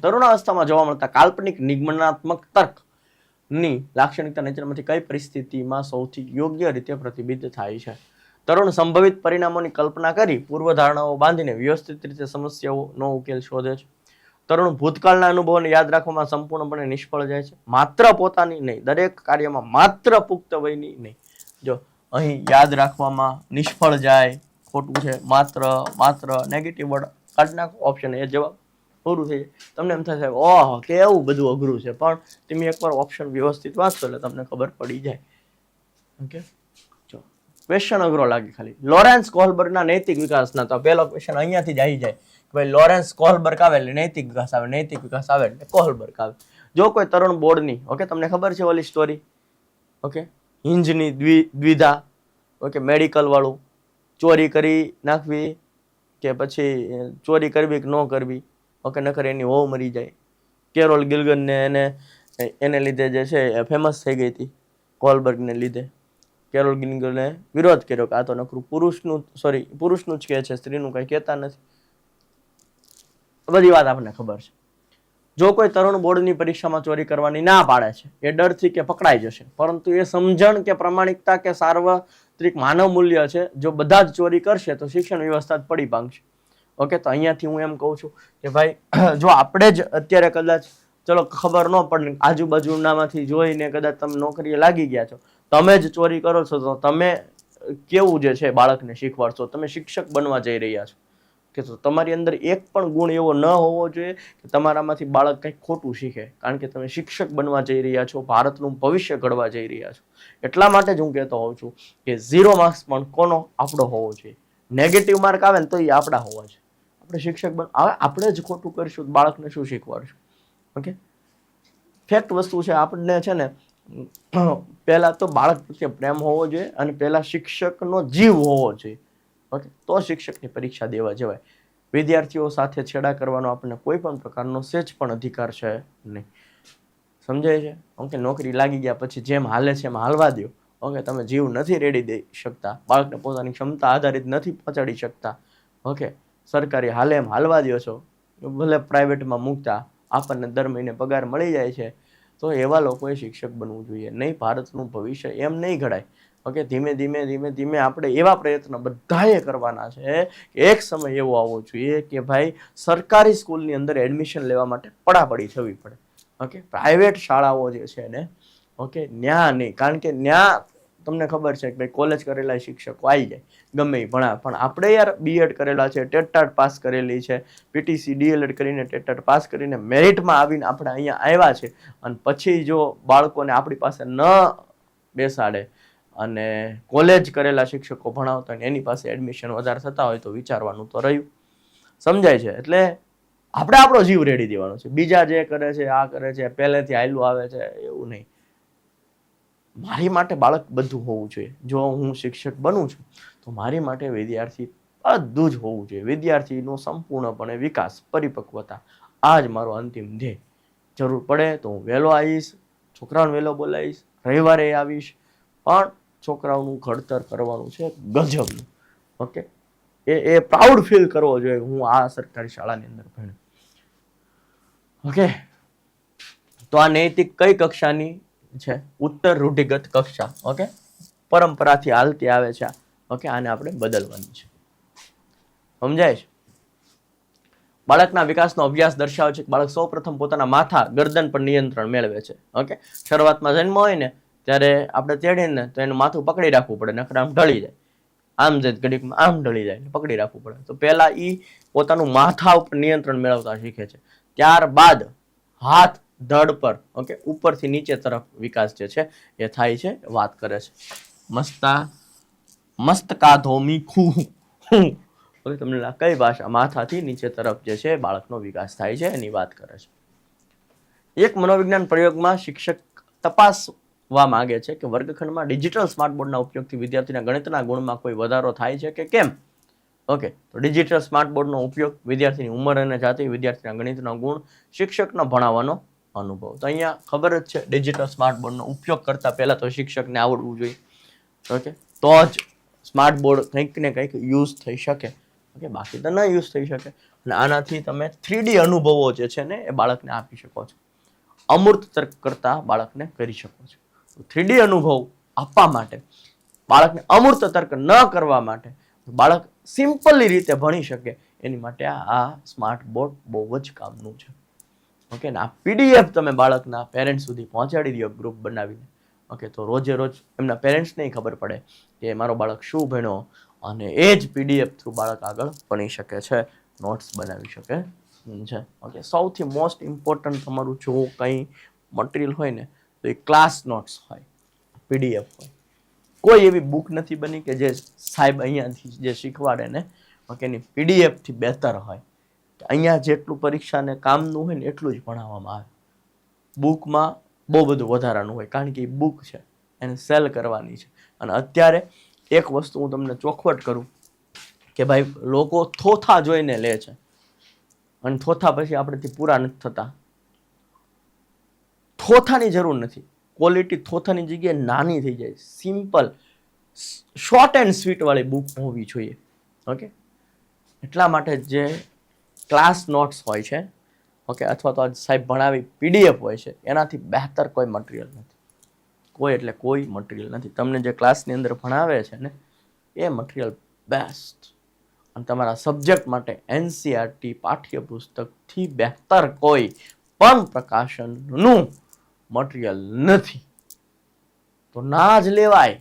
તરુણાવસ્થામાં જોવા મળતા કાલ્પનિક નિગમનાત્મક તર્ક ની લાક્ષણિકતા નીચેનામાંથી કઈ પરિસ્થિતિમાં સૌથી યોગ્ય રીતે પ્રતિબિંબિત થાય છે? તરુણ સંભવિત પરિણામોની કલ્પના કરી પૂર્વધારણાઓ બાંધીને વ્યવસ્થિત રીતે સમસ્યાઓનો ઉકેલ શોધે છે. તરુણ ભૂતકાળના અનુભવોને યાદ રાખવામાં સંપૂર્ણપણે નિષ્ફળ જાય છે. માત્ર પોતાની નહીં, દરેક કાર્યમાં માત્ર પુખ્ત વયની નહીં. જો અહીં યાદ રાખવામાં નિષ્ફળ જાય, ખોટું છે. માત્ર નેગેટિવ વર્ડ કાઢી નાખો, ઓપ્શન એ જવાબ પૂરું થઈ જાય. તમને એમ થાય ઓહ કેવું બધું અઘરું છે, પણ તમે એકવાર ઓપ્શન વ્યવસ્થિત વાંચો એટલે તમને ખબર પડી જાય. ઓકે, જો ક્વેશ્ચન અઘરો લાગે ખાલી. લોરેન્સ કોહલબર્ગના નૈતિક વિકાસના, તો પહેલો ક્વેશ્ચન અહીંયાથી જ આવી જાય. ભાઈ લોરેન્સ કોહલબર્ગ આવે એટલે નૈતિક વિકાસ આવે, નૈતિક વિકાસ આવે એટલે કોહલબર્ગ આવે. જો કોઈ તરુણ બોર્ડની, ઓકે, તમને ખબર છે ઓલી સ્ટોરી, ઓકે, હિંજની દ્વિધા, ઓકે, મેડિકલ વાળું, ચોરી કરી નાખવી કે પછી ચોરી કરવી કે ન કરવી, ઓકે, નકર એની વહુ મરી જાય. કેરોલ ગિલ્ગનને એને લીધે જે છે ફેમસ થઈ ગઈ હતી, કોહલબર્ગને લીધે. કેરોલ ગિલ્ગને વિરોધ કર્યો કે આ તો નકરું પુરુષનું જ કહે છે, સ્ત્રીનું કંઈ કહેતા નથી. બધી વાત આપણને ખબર છે. જો કોઈ તરુણ બોર્ડની પરીક્ષામાં ચોરી કરવાની ના પાડે છે એ ડરથી કે પકડાઈ જશે, પરંતુ એ સમજણ કે પ્રામાણિકતા કે સાર્વત્રિક માનવ મૂલ્ય છે. જો બધા જ ચોરી કરશે તો શિક્ષણ વ્યવસ્થા જ પડી ભાંગશે. ઓકે, તો અહીંયાથી હું એમ કહું છું કે ભાઈ જો આપણે જ અત્યારે કદાચ ચલો ખબર ન પડે, આજુબાજુનામાંથી જોઈને કદાચ તમે નોકરીએ લાગી ગયા છો, તમે જ ચોરી કરો છો, તો તમે કેવું જે છે બાળકને શીખવાડશો? તમે શિક્ષક બનવા જઈ રહ્યા છો કે તમારી અંદર એક પણ ગુણ એવો ન હોવો જોઈએ કે તમારામાંથી બાળક કંઈક ખોટું શીખે, કારણ કે તમે શિક્ષક બનવા જઈ રહ્યા છો, ભારતનું ભવિષ્ય ઘડવા જઈ રહ્યા છો. એટલા માટે જ હું કહેતો હોઉં છું કે 0 માર્ક્સ પણ કોનો? આપણો હોવો જોઈએ. નેગેટિવ માર્ક આવે ને તો એ આપણા હોવા જોઈએ. આપણે શિક્ષક હવે આપણે જ ખોટું કરીશું, બાળકને શું શીખવાડશું? ઓકે, ફેક્ટ વસ્તુ છે. આપણને છે ને પહેલા તો બાળક પ્રત્યે પ્રેમ હોવો જોઈએ અને પહેલા શિક્ષકનો જીવ હોવો જોઈએ. ઓકે, તો શિક્ષકની પરીક્ષા દેવા જવાય. વિદ્યાર્થીઓ સાથે છેડા કરવાનો આપણને કોઈ પણ પ્રકારનો સહેજ પણ અધિકાર છે નહીં. સમજાય છે? ઓકે, નોકરી લાગી ગયા પછી જેમ હાલે છે એમ હાલવા દો. ઓકે, તમે જીવ નથી રેડી દઈ શકતા, બાળકને પોતાની ક્ષમતા આધારિત નથી પહોંચાડી શકતા. ઓકે, સરકારી હાલે એમ હાલવા દો છો, ભલે પ્રાઇવેટમાં મૂકતા આપણને દર મહિને પગાર મળી જાય છે, તો એવા લોકોએ શિક્ષક બનવું જોઈએ નહીં. ભારતનું ભવિષ્ય એમ નહીં ઘડાય. ઓકે, ધીમે ધીમે આપણે એવા પ્રયત્નો બધાએ કરવાના છે કે એક સમય એવો આવવો જોઈએ કે ભાઈ સરકારી સ્કૂલની અંદર એડમિશન લેવા માટે પડાપડી થવી પડે. ઓકે, પ્રાઇવેટ શાળાઓ જે છે ને, ઓકે, ન્યા નહીં, કારણ કે ન્યા તમને ખબર છે કે ભાઈ કોલેજ કરેલા શિક્ષકો આવી જાય ગમે એ ભણા, પણ આપણે યાર બીએડ કરેલા છે, ટેટ પાસ કરેલી છે, પીટીસી ડીએલએડ કરીને ટેટ પાસ કરીને મેરિટમાં આવીને આપણે અહીંયા આવ્યા છે, અને પછી જો બાળકોને આપણી પાસે ન બેસાડે અને કોલેજ કરેલા શિક્ષકો ભણાવતા હોય એની પાસે એડમિશન વધારે થતા હોય તો વિચારવાનું તો રહ્યું. સમજાય છે? એટલે આપણે આપણો જીવ રેડી દેવાનો છે. બીજા જે કરે છે, આ કરે છે, પહેલેથી હાયલું આવે છે, એવું નહીં. મારી માટે બાળક બધું હોવું જોઈએ. જો હું શિક્ષક બનું છું તો મારી માટે વિદ્યાર્થી બધું જ હોવું જોઈએ. વિદ્યાર્થીનો સંપૂર્ણપણે વિકાસ, પરિપક્વતા, આ જ મારો અંતિમ ધ્યેય. જરૂર પડે તો હું વહેલો આવીશ, છોકરાઓને વહેલો બોલાવીશ, રવિવારે આવીશ, પણ છોકરાઓનું ઘડતર કરવાનું છે ગજબનું. ઓકે, એ પ્રાઉડ ફીલ કરવો જોઈએ, હું આ સરકારી શાળાની અંદર ભણ્યો. ઓકે, તો આ નૈતિક કઈ કક્ષાની છે? ઉત્તર રૂઢિગત કક્ષા. ઓકે, પરંપરાથી હાલતી આવે છે. ઓકે, આને આપણે બદલવાની છે. સમજાય છે? બાળકના વિકાસનો અભ્યાસ દર્શાવે છે કે બાળક સૌપ્રથમ પોતાના માથા ગરદન પર નિયંત્રણ મેળવે છે. ઓકે, શરૂઆતમાં જન્મ હોય ને ત્યારે આપણે તેડીને તો એનું માથું પકડી રાખવું પડે, નકર આમ ઢળી જાય, આમ જ ઘડીકમાં આમ ઢળી જાય, પકડી રાખવું પડે. તો પહેલા ઈ પોતાનું માથા ઉપર નિયંત્રણ મેળવતા શીખે છે. ત્યારબાદ હાથ ધડ પર, ઓકે, ઉપરથી નીચે તરફ વિકાસ જે છે એ થાય છે, વાત કરે છે. મસ્તકાધોમી ખુ. તમને કઈ ભાષા? માથાથી નીચે તરફ જે છે બાળકનો વિકાસ થાય છે એની વાત કરે છે. એક મનોવિજ્ઞાન પ્રયોગમાં શિક્ષક તપાસવા માંગે છે કે વર્ગખંડમાં ડિજિટલ સ્માર્ટ બોર્ડના ઉપયોગથી વિદ્યાર્થીના ગણિતના ગુણમાં કોઈ વધારો થાય છે કે કેમ. ઓકે, તો ડિજિટલ સ્માર્ટ બોર્ડનો ઉપયોગ, વિદ્યાર્થીની ઉંમર અને જાતિ, વિદ્યાર્થીના ગણિતનો ગુણ, શિક્ષકનો ભણાવવાનો અનુભવ. તો અહીંયા ખબર જ છે, ડિજિટલ સ્માર્ટ બોર્ડનો ઉપયોગ કરતા પહેલા તો શિક્ષકને આવડવું જોઈએ. ઓકે, તો જ સ્માર્ટ બોર્ડ કંઈક ને કંઈક યુઝ થઈ શકે. ઓકે, બાકી તો ન યુઝ થઈ શકે. અને આનાથી તમે 3D અનુભવો જે છે ને એ બાળકને આપી શકો છો. અમૂર્ત તર્ક કરતા બાળકને કરી શકો છો. 3D અનુભવ આપવા માટે, બાળકને અમૂર્ત તર્ક ન કરવા માટે, બાળક સિમ્પલી રીતે ભણી શકે એની માટે આ સ્માર્ટ બોર્ડ બહુ જ કામનું છે. ઓકે, ને આ PDF તમે બાળકના પેરેન્ટ્સ સુધી પહોંચાડી દો ગ્રુપ બનાવીને. ઓકે, તો રોજે રોજ એમના પેરેન્ટ્સને ખબર પડે કે મારો બાળક શું ભણ્યો, અને એ જ PDF થ્રુ બાળક આગળ ભણી શકે છે, નોટ્સ બનાવી શકે છે. ઓકે, સૌથી મોસ્ટ ઇમ્પોર્ટન્ટ તમારું જો કંઈ મટીરિયલ હોય ને તો એ ક્લાસ નોટ્સ હોય, PDF હોય. કોઈ એવી બુક નથી બની કે જે સાહેબ અહીંયાથી જે શીખવાડે ને, ઓકે, એની PDF થી બહેતર હોય. અહીંયા જેટલું પરીક્ષાને કામનું હોય ને એટલું જ ભણાવવામાં આવે. બુકમાં બહુ બધું વધારાનું હોય, કારણ કે એ બુક છે, એને સેલ કરવાની છે. અને અત્યારે એક વસ્તુ હું તમને ચોખવટ કરું કે ભાઈ, લોકો થોથા જોઈને લે છે અને થોથા પછી આપણેથી પૂરા નથી થતા. થોથાની જરૂર નથી. ક્વોલિટી થોથાની જગ્યાએ નાની થઈ જાય. સિમ્પલ, શોર્ટ એન્ડ સ્વીટ વાળી બુક હોવી જોઈએ. ઓકે, એટલા માટે જે ક્લાસ નોટ્સ હોય છે, ઓકે, અથવા તો સાહેબ ભણાવી PDF હોય છે, એનાથી બહેતર કોઈ મટીરિયલ નથી. કોઈ એટલે કોઈ મટીરિયલ નથી. તમને જે ક્લાસની અંદર ભણાવે છે ને એ મટીરિયલ બેસ્ટ. અને તમારા સબ્જેક્ટ માટે NCERT પાઠ્યપુસ્તકથી બહેતર કોઈ પણ પ્રકાશનનું મટીરિયલ નથી. તો ના જ લેવાય.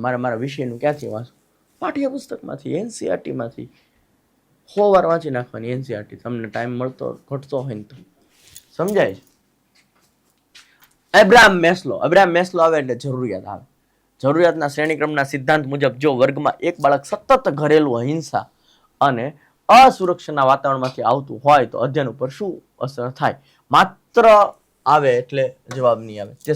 મારા વિષયનું ક્યાંથી વાંચું? પાઠ્યપુસ્તકમાંથી, NCERTમાંથી 100 વાર વાંચી નાખવાની NCERT, તમને ટાઈમ મળતો ઘટતો હોય ને તો. સમજાય છે? એબ્રાહમ મેસ્લો આવે એટલે જરૂરિયાત આવે. જરૂરિયાતના શ્રેણીક્રમના સિદ્ધાંત મુજબ જો વર્ગમાં એક બાળક સતત ઘરેલું હિંસા અને અસુરક્ષાના વાતાવરણમાંથી આવતું હોય તો અધ્યયન ઉપર શું અસર થાય? માત્ર આવે એટલે જવાબ નહીં આવે. તે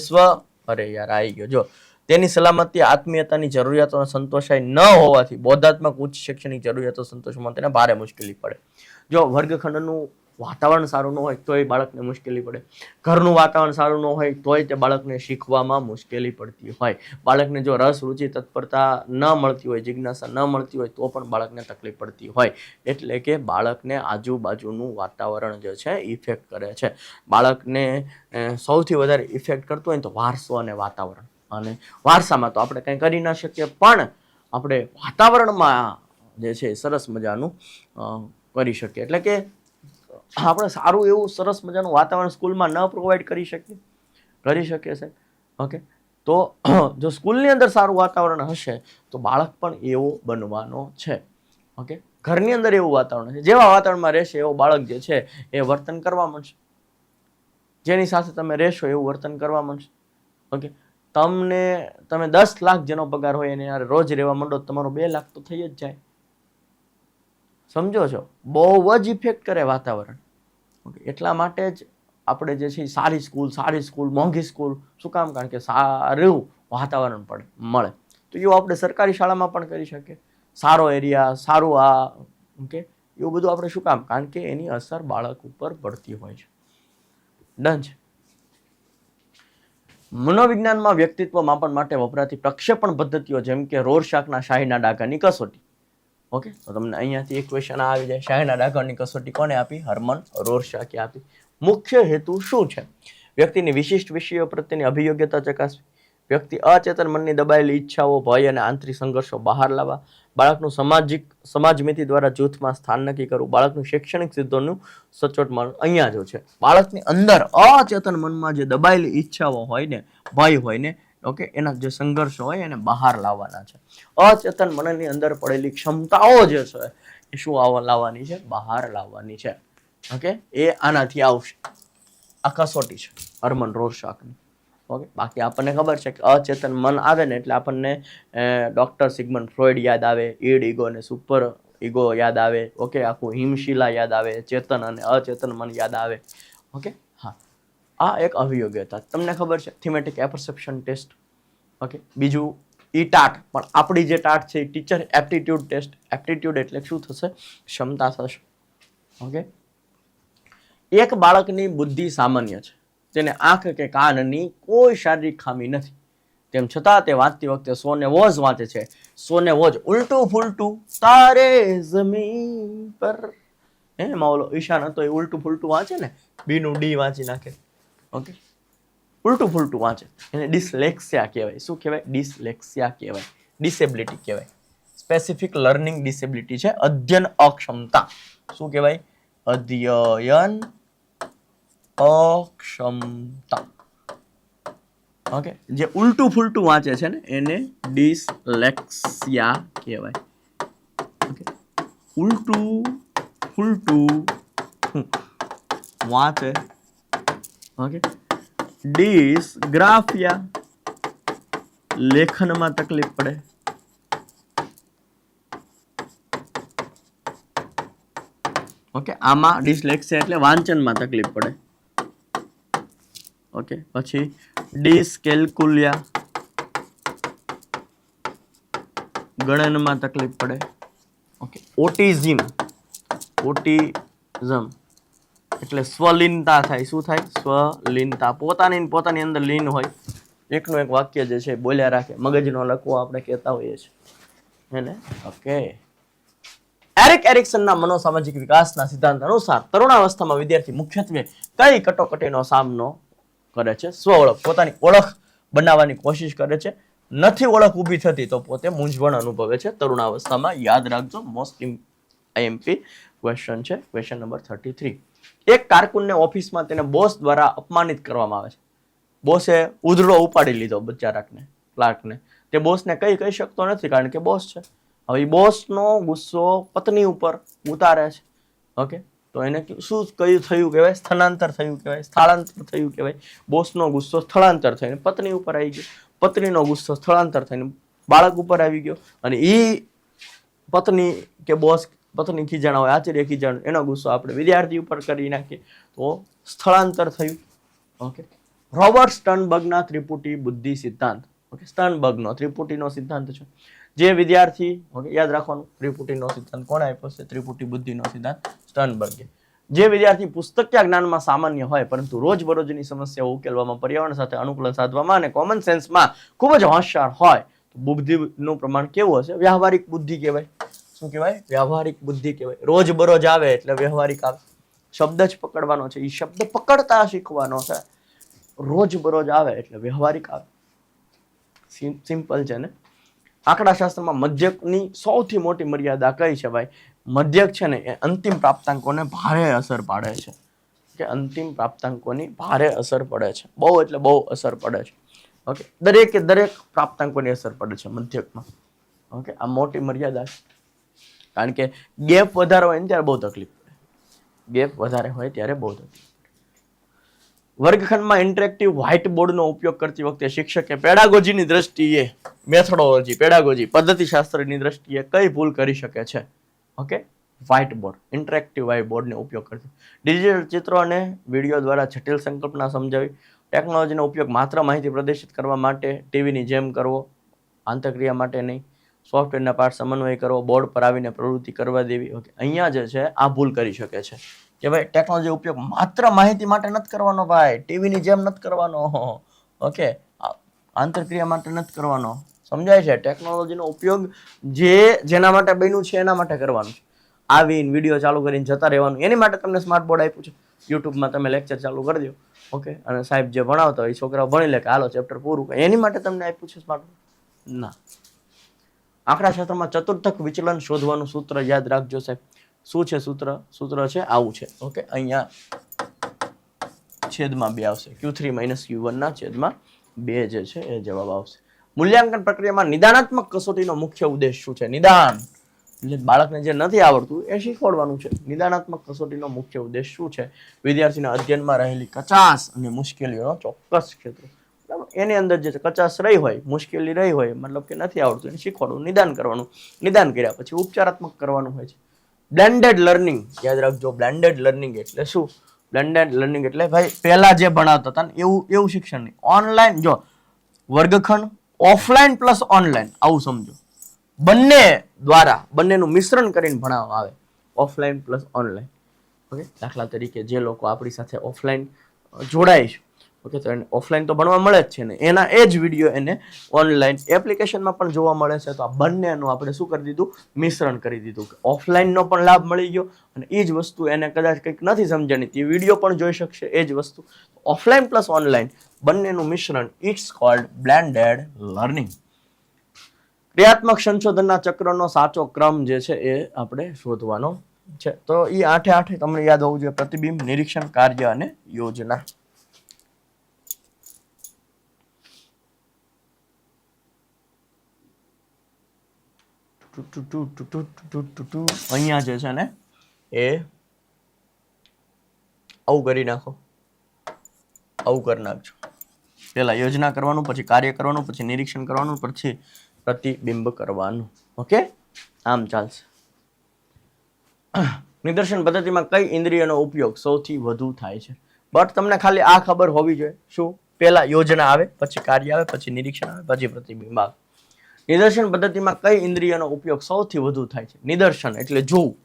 અરે યાર આવી ગયો. જો તેની સલામતી, આત્મીયતાની જરૂરિયાતો સંતોષાય ન હોવાથી બોધાત્મક ઉચ્ચ શૈક્ષણિક જરૂરિયાતો સંતોષવામાં તેને ભારે મુશ્કેલી પડે. જો વર્ગખંડનું વાતાવરણ સારું ન હોય તોય બાળકને મુશ્કેલી પડે. ઘરનું વાતાવરણ સારું ન હોય તોય તે બાળકને શીખવામાં મુશ્કેલી પડતી હોય. બાળકને જો રસ, રુચિ, તત્પરતા ન મળતી હોય, જિજ્ઞાસા ન મળતી હોય તો પણ બાળકને તકલીફ પડતી હોય. એટલે કે બાળકને આજુબાજુનું વાતાવરણ જે છે ઇફેક્ટ કરે છે. બાળકને સૌથી વધારે ઇફેક્ટ કરતું હોય તો વારસો અને વાતાવરણ. અને વારસામાં તો આપણે કંઈ કરી ના શકીએ, પણ આપણે વાતાવરણમાં જે છે સરસ મજાનું કરી શકીએ. એટલે કે આપણે સારું એવું સરસ મજાનું વાતાવરણ સ્કૂલમાં ન પ્રોવાઈડ કરી શકીએ છે. ઓકે, તો જો સ્કૂલની અંદર સારું વાતાવરણ હશે તો બાળક પણ એવો બનવાનો છે. ઓકે, ઘરની અંદર એવું વાતાવરણ છે, જેવા વાતાવરણમાં રહેશે એવો બાળક જે છે એ વર્તન કરવા મળશે. જેની સાથે તમે રહેશો એવું વર્તન કરવા મળશે. ઓકે, તમે 10 લાખ જેનો પગાર હોય એને યાર રોજ રહેવા માંડો તમારો 2 લાખ તો થઈ જ જાય. સમજો છો? બહુ જ ઇફેક્ટ કરે વાતાવરણ. ઓકે, એટલા માટે જ આપણે જે છે સારી સ્કૂલ, મોંઘી સ્કૂલ, શું કામ? કારણ કે સારું વાતાવરણ મળે. તો એવું આપણે સરકારી શાળામાં પણ કરી શકીએ. સારો એરિયા, સારું ઓકે, એવું બધું આપણે શું કામ? કારણ કે એની અસર બાળક ઉપર પડતી હોય છે. ડન છે. મનોવિજ્ઞાનમાં વ્યક્તિત્વ માપન માટે વપરાતી પ્રક્ષેપણ પદ્ધતિઓ જેમ કે રોરશાકના શાહીના ડાઘાની કસોટી. ઓકે, તો તમને અહીંયાથી એક ક્વેશ્ચન આવી જાય. શાહીના ડાઘરની કસોટી કોને આપી? હરમન રોરશાકે આપી. મુખ્ય હેતુ શું છે? વ્યક્તિની વિશિષ્ટ વિષયો પ્રત્યેની અભિયોગ્યતા ચકાસવી, વ્યક્તિ અચેતન મનની દબાયેલી ઈચ્છાઓ, ભય અને આંતરિક સંઘર્ષો બહાર લાવવા, બાળકનું સમાજમિતિ દ્વારા જૂથમાં સ્થાન નક્કી કરવું, બાળકનું શૈક્ષણિક સિદ્ધોનું સચોટ માન. અહીંયા જો છે બાળકની અંદર અચેતન મનમાં જે દબાયેલી ઈચ્છાઓ હોય ને, ભય હોય ને, ઓકે, એના જે સંઘર્ષો હોય એને બહાર લાવવાના છે. અચેતન મનની અંદર પડેલી ક્ષમતાઓ જે છે એ શું લાવવાની છે? બહાર લાવવાની છે. ઓકે, એ આનાથી આવશે. આ કસોટી છે હરમન રોરશાકની. ઓકે, બાકી આપણને ખબર છે કે અચેતન મન આવે ને એટલે આપણને ડોક્ટર સિગમન્ડ ફ્રોઈડ યાદ આવે, ઈડ ઈગો અને સુપર ઈગો યાદ આવે. ઓકે, આખું હિમશિલા યાદ આવે, ચેતન અને અચેતન મન યાદ આવે. ઓકે, હા, આ એક અભિયોગ્યતા. તમને ખબર છે થીમેટિક એપરસેપ્શન ટેસ્ટ. ઓકે, બીજું ઈ ટાટ, પણ આપણી જે ટાટ છે એ ટીચર એપ્ટિટ્યુડ ટેસ્ટ. એપ્ટિટ્યુડ એટલે શું થશે? ક્ષમતા થશે. ઓકે, એક બાળકની બુદ્ધિ સામાન્ય છે, તેને આંખ કે કાનની કોઈ શારીરિક ખામી નથી, તેમ છતાં તે વાંચતી વખતે સોને વોજ વાંચે છે. સોને વોજ ઉલટું ફૂલટું તારે જમીન પર, એમાં ઓલો ઈશાન હતો એ ઉલટું ફૂલટું વાંચે ને, બીનું ડી વાંચી નાખે. ઓકે, ઉલટું ફૂલટું વાંચે, એને ડિસલેક્સિયા કહેવાય. શું કહેવાય? ડિસલેક્સિયા કહેવાય, ડિસેબિલિટી કહેવાય. સ્પેસિફિક લર્નિંગ ડિસેબિલિટી છે, અધ્યયન અક્ષમતા. શું કહેવાય? અધ્યયન અક્ષમતા. ઓકે, જે ઉલટું ફૂલટું વાંચે છે ને એને ડિસલેક્સિયા કહેવાય. ઓકે, ઉલટું ફૂલટું વાંચે. ઓકે, ડિસગ્રાફિયા, લેખનમાં તકલીફ પડે. ઓકે, આમાં ડિસલેક્સિયા એટલે વાંચનમાં તકલીફ પડે. ઓકે, પછી ડિસકેલ્કુલિયા, ગણનમાં તકલીફ પડે. ઓકે, ઓટિઝમ એટલે સ્વલીનતા થાય. શું થાય? સ્વલીનતા. પોતાની અંદર લીન હોય, એકનું એક વાક્ય જે છે બોલ્યા રાખે, મગજનો લકવો આપણે કહેતા હોઈએ છીએ એને. ઓકે, એરિક એરિક્સનના મનોસામાજિક વિકાસના સિદ્ધાંત અનુસાર તરુણાવસ્થામાં વિદ્યાર્થી મુખ્યત્વે કઈ કટોકટીનો સામનો કરે છે? સ્વ ઓળખ, પોતાની ઓળખ બનાવવાની કોશિશ કરે છે. નથી ઓળખ ઊભી થતી તો પોતે મૂંઝવણ અનુભવે છે તરુણાવસ્થામાં. યાદ રાખજો, મોસ્ટ આઈએમપી ક્વેશ્ચન છે. Question number 33. એક કારકુનને ઓફિસમાં તેને બોસ દ્વારા અપમાનિત કરવામાં આવે છે. બોસે ઉધડો ઉપાડી લીધો બચારાકને, ક્લાર્કને. તે બોસને કહી શકતો નથી કારણ કે બોસ છે. હવે બોસનો ગુસ્સો પત્ની ઉપર ઉતારે છે. ઓકે, તો એને શું કયું થયું કહેવાય? સ્થળાંતર થયું કહેવાય, સ્થળાંતર થયું કહેવાય. બોસનો ગુસ્સો સ્થળાંતર થઈને પત્ની ઉપર આવી ગયો, પત્નીનો ગુસ્સો સ્થળાંતર થઈને બાળક ઉપર આવી ગયો, અને એ પત્ની કે બોસ, પત્ની ખીજાણા હોય, આચાર્ય ખીજાણ, એનો ગુસ્સો આપણે વિદ્યાર્થી ઉપર કરી નાખીએ તો સ્થળાંતર થયું. ઓકે, રોબર્ટ સ્ટર્નબર્ગના ત્રિપુટી બુદ્ધિ સિદ્ધાંત. ઓકે, સ્ટર્નબર્ગનો ત્રિપુટીનો સિદ્ધાંત છે. જે વિદ્યાર્થી, ઓકે, યાદ રાખવાનું, ત્રિપુટીનો સિદ્ધાંત કોણે આપ્યો છે? ત્રિપુટી બુદ્ધિનો સિદ્ધાંત સ્ટર્નબર્ગે. જે વિદ્યાર્થી પુસ્તકીય જ્ઞાનમાં સામાન્ય હોય પરંતુ રોજબરોજની સમસ્યાઓ ઉકેલવામાં, પર્યાવરણ સાથે અનુકૂલન સાધવામાં અને કોમન સેન્સમાં ખૂબ જ હોશિયાર હોય તો બુદ્ધિનું પ્રમાણ કેવું હશે? વ્યવહારિક બુદ્ધિ કહેવાય. શું કહેવાય? વ્યવહારિક બુદ્ધિ કહેવાય. રોજબરોજ આવે એટલે વ્યવહારિક આવે. શબ્દ જ પકડવાનો છે, એ શબ્દ પકડતા શીખવાનો છે. રોજબરોજ આવે એટલે વ્યવહારિક આવે. સિમ્પલ છે ને. આંકડાશાસ્ત્રમાં મધ્યકની સૌથી મોટી મર્યાદા કઈ છે ભાઈ? મધ્યક છે ને એ અંતિમ પ્રાપ્તાંકોને ભારે અસર પાડે છે. કે અંતિમ પ્રાપ્તાંકોની ભારે અસર પડે છે. બહુ એટલે બહુ અસર પડે છે. ઓકે, દરેક પ્રાપ્તાંકોની અસર પડે છે મધ્યકમાં. ઓકે, આ મોટી મર્યાદા છે. કારણ કે ગેપ વધારે હોય ને ત્યારે બહુ તકલીફ પડે. ગેપ વધારે હોય ત્યારે બહુ તકલીફ પડે. વર્ગખંડમાં ઇન્ટરેક્ટિવ વ્હાઇટ બોર્ડનો ઉપયોગ કરતી વખતે શિક્ષકે પેડાગોજીની દ્રષ્ટિએ, મેથોડોલોજી, પેડાગોજી, પદ્ધતિશાસ્ત્રની દ્રષ્ટિએ કઈ ભૂલ કરી શકે છે? Okay, white board, interactive white બોર્ડનો ઉપયોગ કરતી, ડિજિટલ ચિત્રો અને વિડીયો દ્વારા જટિલ સંકલ્પના સમજાવી, ટેકનોલોજીનો ઉપયોગ માત્ર માહિતી પ્રદર્શિત કરવા માટે, ટીવીની જેમ કરવો, આંતરક્રિયા માટે નહીં, સોફ્ટવેરના પાર્ટ સમન્વય કરવો, બોર્ડ પર આવીને પ્રવૃત્તિ કરવા દેવી. ઓકે, અહીંયા જે છે આ ભૂલ કરી શકે છે કે ભાઈ ટેકનોલોજી ઉપયોગ માત્ર માહિતી માટે નથી કરવાનો ભાઈ, ટીવીની જેમ નથી કરવાનો. ઓકે, આંતરક્રિયા માટે નથી કરવાનો, સમજાય છે? ટેકનોલોજીનો ઉપયોગ જેના માટે બન્યું છે એના માટે કરવાનું છે. આવીને વિડીયો ચાલુ કરીને જતા રહેવાનું, એની માટે તમને સ્માર્ટ બોર્ડ આપ્યું છે. યુટ્યુબમાં તમે લેક્ચર ચાલુ કરી દો, ઓકે, અને સાહેબ જે ભણાવતા હોય છોકરાઓ ભણી લે કે હાલો ચેપ્ટર પૂરું, એની માટે તમને આપ્યું છે સ્માર્ટ બોર્ડ? ના. આંકડા શાસ્ત્રમાં ચતુર્થક વિચલન શોધવાનું સૂત્ર યાદ રાખજો સાહેબ. શું છે સૂત્ર? સૂત્ર છે આવું છે, ઓકે, અહીંયા છેદમાં 2 આવશે, Q3 - Q1 ના છેદમાં 2 જે છે એ જવાબ આવશે. મૂલ્યાંકન પ્રક્રિયામાં નિદાનાત્મક કસોટીનો મુખ્ય ઉદ્દેશ શું છે? નિદાન એટલે બાળકને જે નથી આવડતું એ શીખવાડવાનું છે. નિદાનાત્મક કસોટીનો મુખ્ય ઉદ્દેશ શું છે? વિદ્યાર્થીના અધ્યયનમાં રહેલી કચાશ અને મુશ્કેલીઓનો ચોક્કસ ક્ષેત્ર, બરાબર, એની અંદર જે કચાશ રહી હોય, મુશ્કેલી રહી હોય, મતલબ કે નથી આવડતું, એને શીખવાડવું, નિદાન કરવાનું. નિદાન કર્યા પછી ઉપચારાત્મક કરવાનું હોય છે. બ્લેન્ડેડ લર્નિંગ યાદ રાખજો. બ્લેન્ડેડ લર્નિંગ એટલે શું? બ્લેન્ડેડ લર્નિંગ એટલે ભાઈ પહેલા જે ભણાવતા હતા ને એવું શિક્ષણ નહીં. ઓનલાઈન, જો વર્ગખંડ ઓફલાઈન પ્લસ ઓનલાઈન, આવું સમજો. બંને દ્વારા બંનેનું મિશ્રણ કરીને ભણાવવામાં આવે, ઓફલાઈન પ્લસ ઓનલાઈન. ઓકે, દાખલા તરીકે જે લોકો આપણી સાથે ઓફલાઈન જોડાય છે, ઓકે, તો એને ઓફલાઈન તો ભણવા મળે જ છે ને, એના એ જ વિડીયો એને ઓનલાઈન એપ્લિકેશનમાં પણ જોવા મળે છે. તો આ બંનેનું આપણે શું કરી દીધું? મિશ્રણ કરી દીધું. ઓફલાઈનનો પણ લાભ મળી ગયો અને એ જ વસ્તુ એને કદાચ કંઈક નથી સમજાણી, તે વિડીયો પણ જોઈ શકશે એ જ વસ્તુ. ઓફલાઈન પ્લસ ઓનલાઈન બંનેનું મિશ્રણ, ઇટ્સ કોલ્ડ બ્લેન્ડેડ લર્નિંગ. ક્રિયાત્મક સંશોધનના ચક્રનો સાચો ક્રમ જે છે એ આપણે શોધવાનો છે. તો એ 8 તમને યાદ હોવું જોઈએ: પ્રતિબિંબ, નિરીક્ષણ, કાર્ય અને યોજના. અહીંયા જે છે ને એ આવું કરી નાખો, આવું કરી નાખજો. પેલા યોજના કરવાનું, પછી કાર્ય કરવાનું, પછી નિરીક્ષણ કરવાનું, પછી પ્રતિબિંબ કરવાનું. ઓકે, આમ ચાલશે. નિદર્શન પદ્ધતિમાં કઈ ઇન્દ્રિયનો ઉપયોગ સૌથી વધુ થાય છે? બટ તમને ખાલી આ ખબર હોવી જોઈએ. શું? પેલા યોજના આવે, પછી કાર્ય આવે, પછી નિરીક્ષણ આવે, પછી પ્રતિબિંબ આવે. નિદર્શન પદ્ધતિમાં કઈ ઇન્દ્રિયનો ઉપયોગ સૌથી વધુ થાય છે? નિદર્શન એટલે જોવું.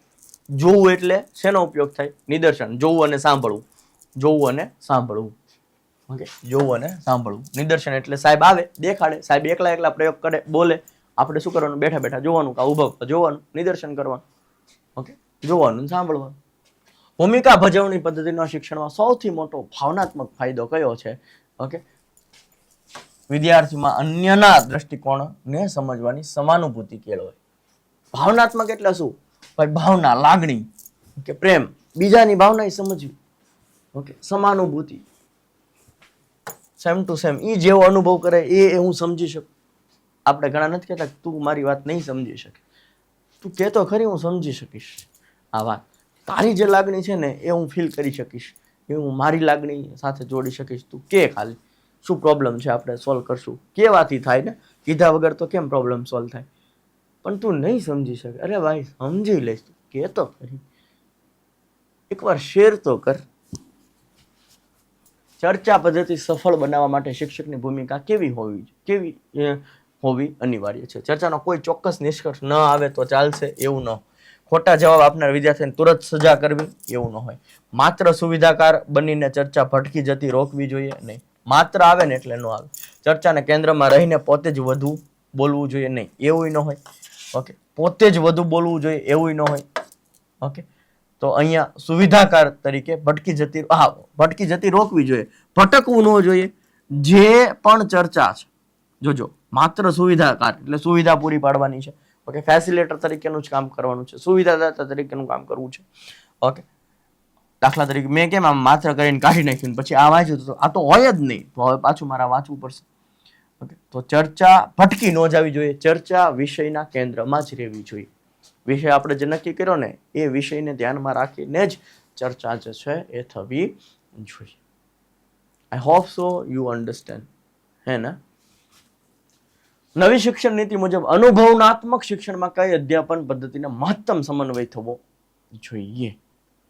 જોવું એટલે શેનો ઉપયોગ થાય? નિદર્શન, જોવું અને સાંભળવું. જોવું અને સાંભળવું. ઓકે, જોવું અને સાંભળવું. નિદર્શન એટલે સાહેબ આવે, દેખાડે, સાહેબ એકલા પ્રયોગ કરે, બોલે, આપણે શું કરવાનું? બેઠા બેઠા જોવાનું, કા ઉભા જોવાનું, નિદર્શન કરવાનું. ઓકે, જોવાનું, સાંભળવાનું. ભૂમિકા ભજવણી પદ્ધતિના શિક્ષણમાં સૌથી મોટો ભાવનાત્મક ફાયદો કયો છે? ઓકે, વિદ્યાર્થીમાં અન્યના દ્રષ્ટિકોણને સમજવાની સમાનુભૂતિ કેળવાય. ભાવનાત્મક એટલે શું? ભાઈ ભાવના, લાગણી, કે પ્રેમ, બીજાની ભાવના સમજવી. ઓકે, સમાનુભૂતિ, સેમ ટુ સેમ, એ જેવો અનુભવ કરે એ હું સમજી શકું. આપણે ઘણા નથી કહેતા તું મારી વાત નહીં સમજી શકે, તું કહેતો ખરી, હું સમજી શકીશ આ વાત. તારી જે લાગણી છે ને એ હું ફીલ કરી શકીશ, એ હું મારી લાગણી સાથે જોડી શકીશ. તું કે ખાલી શું પ્રોબ્લેમ છે, આપણે સોલ્વ કરશું. કેવાથી થાય ને, કીધા વગર તો કેમ પ્રોબ્લેમ સોલ્વ થાય? પણ તું નહીં સમજી શકે. અરે ભાઈ સમજી લઈશ, તું કહેતો ખરી, એકવાર શેર તો કર. ચર્ચા પદ્ધતિ સફળ બનાવવા માટે શિક્ષકની ભૂમિકા કેવી હોવી અનિવાર્ય છે? ચર્ચાનો કોઈ ચોક્કસ નિષ્કર્ષ ન આવે તો ચાલશે એવું ન હોય. ખોટા જવાબ આપનાર વિદ્યાર્થીને તુરંત સજા કરવી એવું ન હોય. માત્ર સુવિધાકાર બનીને ચર્ચા ભટકી જતી રોકવી જોઈએ નહીં. માત્ર આવે ને એટલે ન આવે. ચર્ચાને કેન્દ્રમાં રહીને પોતે જ વધુ બોલવું જોઈએ નહીં, એવું ન હોય. ઓકે, પોતે જ વધુ બોલવું જોઈએ એવું ન હોય. ઓકે, તો અહીંયા સુવિધાકાર તરીકે ભટકી જતી રોકવી જોઈએ, ભટકવું ન જોઈએ. જે પણ ચર્ચા છે, જોજો, માત્ર સુવિધાકાર એટલે સુવિધા પૂરી પાડવાની છે. ઓકે, ફેસિલિટેટર તરીકેનું જ કામ કરવાનું છે, સુવિધાદાતા તરીકેનું કામ કરવું છે. ઓકે, દાખલા તરીકે મેં કેમ આમ માત્ર કરીને કાઢી નાખ્યું, પછી આ વાંચ્યું તો આ તો હોય જ નહીં, તો હવે પાછું મારે વાંચવું પડશે. ઓકે, તો ચર્ચા ભટકી ન જવી જોઈએ. ચર્ચા વિષયના કેન્દ્રમાં જ રહેવી જોઈએ. વિષય આપણે જે નક્કી કર્યો ને એ વિષયને ધ્યાનમાં રાખીને જ ચર્ચા જે છે એ થવી જોઈએ. I hope so you understand, હે ને? નવી શિક્ષણ નીતિ મુજબ અનુભવનાત્મક શિક્ષણમાં કઈ અધ્યાપન પદ્ધતિનો મહત્તમ સમન્વય થવો જોઈએ?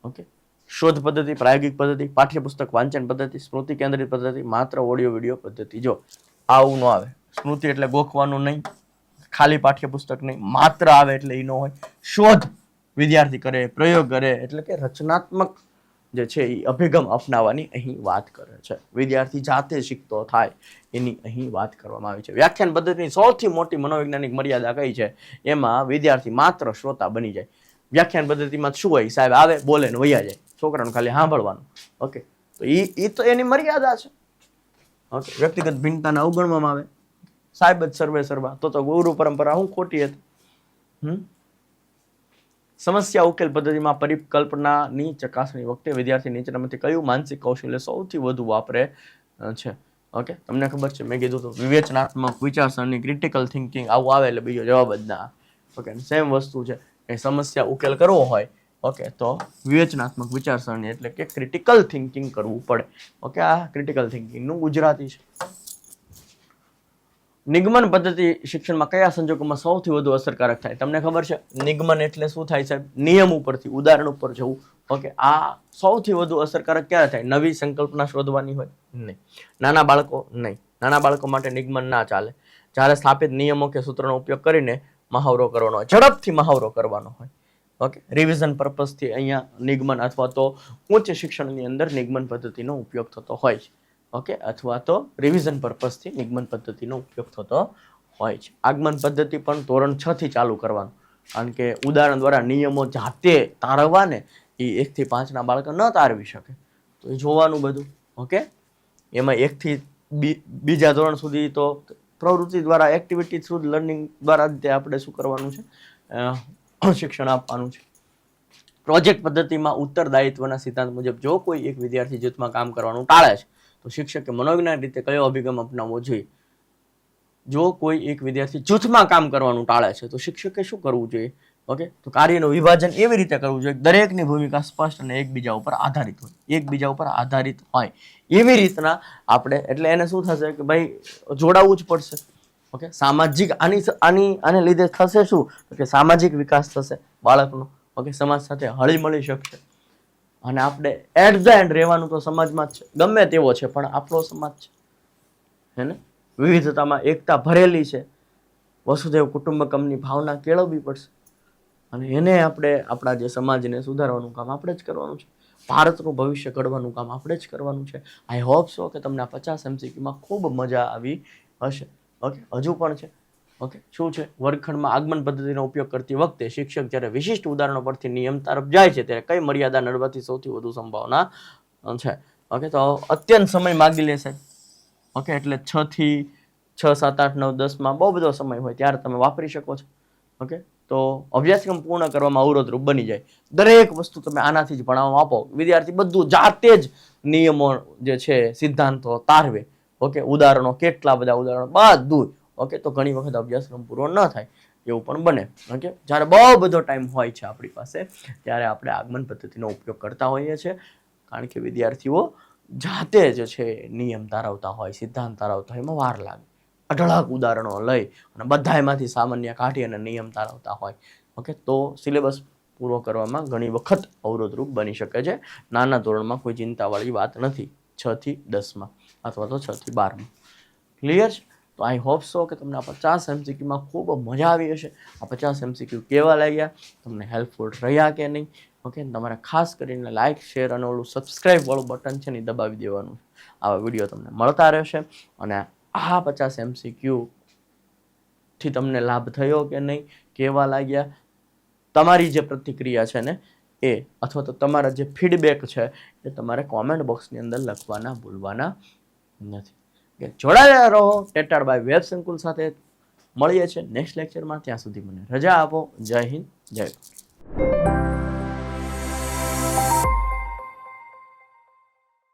ઓકે, શોધ પદ્ધતિ, પ્રાયોગિક પદ્ધતિ, પાઠ્યપુસ્તક વાંચન પદ્ધતિ, સ્મૃતિ કેન્દ્રિત પદ્ધતિ, માત્ર ઓડિયો વિડીયો પદ્ધતિ. જો આવું ન આવે. સ્મૃતિ એટલે ગોખવાનું નહીં, ખાલી પાઠ્યપુસ્તક નહીં, માત્ર આવે એટલે એ ન હોય. શોધ વિદ્યાર્થી કરે, પ્રયોગ કરે, એટલે કે રચનાત્મક જે છે એ અભિગમ અપનાવવાની અહીં વાત કરે છે. વિદ્યાર્થી જાતે શીખતો થાય એની અહીં વાત કરવામાં આવી છે. વ્યાખ્યાન પદ્ધતિની સૌથી મોટી મનોવૈજ્ઞાનિક મર્યાદા કઈ છે? એમાં વિદ્યાર્થી માત્ર શ્રોતા બની જાય. વ્યાખ્યાન પદ્ધતિમાં શું હોય? સાહેબ આવે, બોલે ને વયા જાય, છોકરાને ખાલી સાંભળવાનું. ઓકે, તો એ તો એની મર્યાદા છે. ઓકે, વ્યક્તિગત ભિન્નતાને અવગણવામાં આવે. સાહેબ જ સર્વે સર્વા, તો ગુરુ પરંપરા હું ખોટી હતી. સમસ્યા ઉકેલ પદ્ધતિમાં પરિકલ્પનાની ચકાસણી વખતે વિદ્યાર્થી નીચેનામાંથી કયું માનસિક કૌશલ્ય સૌથી વધુ વાપરે છે? ઓકે, તમને ખબર છે, મેં કીધું તો વિવેચનાત્મક વિચારસરણી, ક્રિટિકલ થિંકિંગ આવું આવે એટલે બીજો જવાબ જ ના. ઓકે, સેમ વસ્તુ છે. એ સમસ્યા ઉકેલ કરવો હોય, ઓકે, તો વિવેચનાત્મક વિચારસરણી એટલે કે ક્રિટિકલ થિંકિંગ કરવું પડે. ઓકે, આ ક્રિટિકલ થિંકિંગનું ગુજરાતી છે. નિગમન પદ્ધતિ શિક્ષણમાં કયા સંજોગોમાં સૌથી વધુ અસરકારક થાય? તમને ખબર છે નિગમન એટલે શું થાય સાહેબ? નિયમ ઉપરથી ઉદાહરણ ઉપર જવું. ઓકે, આ સૌથી વધુ અસરકારક ક્યારે થાય? નવી સંકલ્પના શોધવાની હોય? નહીં. નાના બાળકો? નહીં. નાના બાળકો માટે નિગમન ના ચાલે. જ્યારે સ્થાપિત નિયમો કે સૂત્રનો ઉપયોગ કરીને મહાવરો કરવાનો હોય, ઝડપથી મહાવરો કરવાનો હોય. ઓકે, રિવિઝન પર્પઝથી અહીંયા નિગમન અથવા તો ઉચ્ચ શિક્ષણની અંદર નિગમન પદ્ધતિનો ઉપયોગ થતો હોય છે. ઓકે, અથવા તો રિવિઝન પર્પઝથી નિગમન પદ્ધતિનો ઉપયોગ થતો હોય છે. આગમન પદ્ધતિ પણ ધોરણ 6 થી ચાલુ કરવાનું, કારણ કે ઉદાહરણ દ્વારા નિયમો જાતે તારવવાને એ 1 થી 5 ના બાળકો ન તારવી શકે, તો એ જોવાનું બધું. ઓકે, એમાં 1 થી બીજા ધોરણ સુધી તો પ્રવૃત્તિ દ્વારા, એક્ટિવિટી થ્રુ લર્નિંગ દ્વારા જ આપણે શું કરવાનું છે? શિક્ષણ આપવાનું છે. પ્રોજેક્ટ પદ્ધતિમાં ઉત્તરદાયિત્વના સિદ્ધાંત મુજબ જો કોઈ એક વિદ્યાર્થી જૂથમાં કામ કરવાનું ટાળે છે તો શિક્ષકે મનોવૈજ્ઞાનિક રીતે કયો અભિગમ અપનાવવો જોઈએ? જો કોઈ એક વિદ્યાર્થી જૂથમાં કામ કરવાનું ટાળે છે તો શિક્ષકે શું કરવું જોઈએ? ઓકે, તો કાર્યનું વિભાજન એવી રીતે કરવું જોઈએ દરેકની ભૂમિકા સ્પષ્ટ અને એકબીજા ઉપર આધારિત હોય. એકબીજા ઉપર આધારિત હોય એવી રીતના આપણે, એટલે એને શું થશે કે ભાઈ જોડાવવું જ પડશે. ઓકે, સામાજિક આને લીધે થશે શું? તો કે સામાજિક વિકાસ થશે બાળકનો. ઓકે, સમાજ સાથે હળી મળી શકશે. અને આપણે એટ ધ એન્ડ રહેવાનું તો સમાજમાં જ છે, ગમે તેવો છે પણ આપણો સમાજ છે, હે ને? વિવિધતામાં એકતા ભરેલી છે. વસુધૈવ કુટુંબકમની ભાવના કેળવવી પડશે અને એને આપણે આપણા જે સમાજને સુધારવાનું કામ આપણે જ કરવાનું છે. ભારતનું ભવિષ્ય ઘડવાનું કામ આપણે જ કરવાનું છે. આઈ હોપ સો કે તમને આ 50 MCQમાં ખૂબ મજા આવી હશે. ઓકે, હજુ પણ છે. ઓકે, શું છે? વર્ગખંડમાં આગમન પદ્ધતિનો ઉપયોગ કરતી વખતે શિક્ષક જ્યારે વિશિષ્ટ ઉદાહરણો પરથી નિયમ તરફ જાય છે ત્યારે કઈ મર્યાદા નડવાથી સૌથી વધુ સંભાવના છે? ઓકે, તો અત્યંત સમય માગી લેશે. ઓકે, એટલે 6 થી 6, 7, 8, 9, 10માં બહુ બધો સમય હોય ત્યારે તમે વાપરી શકો છો. ઓકે, તો અભ્યાસક્રમ પૂર્ણ કરવામાં અવરોધરૂપ બની જાય. દરેક વસ્તુ તમે આનાથી જ ભણાવવા આપો, વિદ્યાર્થી બધું જાતે જ નિયમો જે છે, સિદ્ધાંતો તારવે. ઓકે, ઉદાહરણો, કેટલા બધા ઉદાહરણો, બધું. ઓકે, તો ઘણી વખત અભ્યાસક્રમ પૂરો ન થાય એવું પણ બને. ઓકે, જ્યારે બહુ બધો ટાઈમ હોય છે આપણી પાસે ત્યારે આપણે આગમન પદ્ધતિનો ઉપયોગ કરતા હોઈએ છીએ, કારણ કે વિદ્યાર્થીઓ જાતે જ છે નિયમ તારવતા હોય, સિદ્ધાંત તારવતા હોય, એમાં વાર લાગે. અઢળક ઉદાહરણો લઈ અને બધા એમાંથી સામાન્ય કાઢી અને નિયમ તારવતા હોય. ઓકે, તો સિલેબસ પૂરો કરવામાં ઘણી વખત અવરોધરૂપ બની શકે છે. નાના ધોરણમાં કોઈ ચિંતાવાળી વાત નથી, 6 થી 10માં અથવા તો 6 થી 12માં. ક્લિયર છે? તો આઈ હોપ સો કે તમને આ 50 MCQમાં ખૂબ મજા આવી હશે. આ 50 MCQ કેવા લાગ્યા, તમને હેલ્પફુલ રહ્યા કે નહીં? ઓકે, તમારે ખાસ કરીને લાઇક, શેર અને ઓલું સબસ્ક્રાઇબ વાળું બટન છે ને દબાવી દેવાનું. આવા વિડીયો તમને મળતા રહેશે. અને આ 50 MCQ થી તમને લાભ થયો કે નહીં, કેવા લાગ્યા, તમારી જે પ્રતિક્રિયા છે ને એ, અથવા તો તમારા જે ફીડબેક છે એ તમારે કોમેન્ટ બોક્સની અંદર લખવાના ભૂલવાના નથી. જોડાયેલા રહો ટેટાડ બાય વેબ સંકુલ સાથે. મળીએ છીએ નેક્સ્ટ લેક્ચરમાં. ત્યાં સુધી મને રજા આપો. જય હિન્દ, જય ભારત.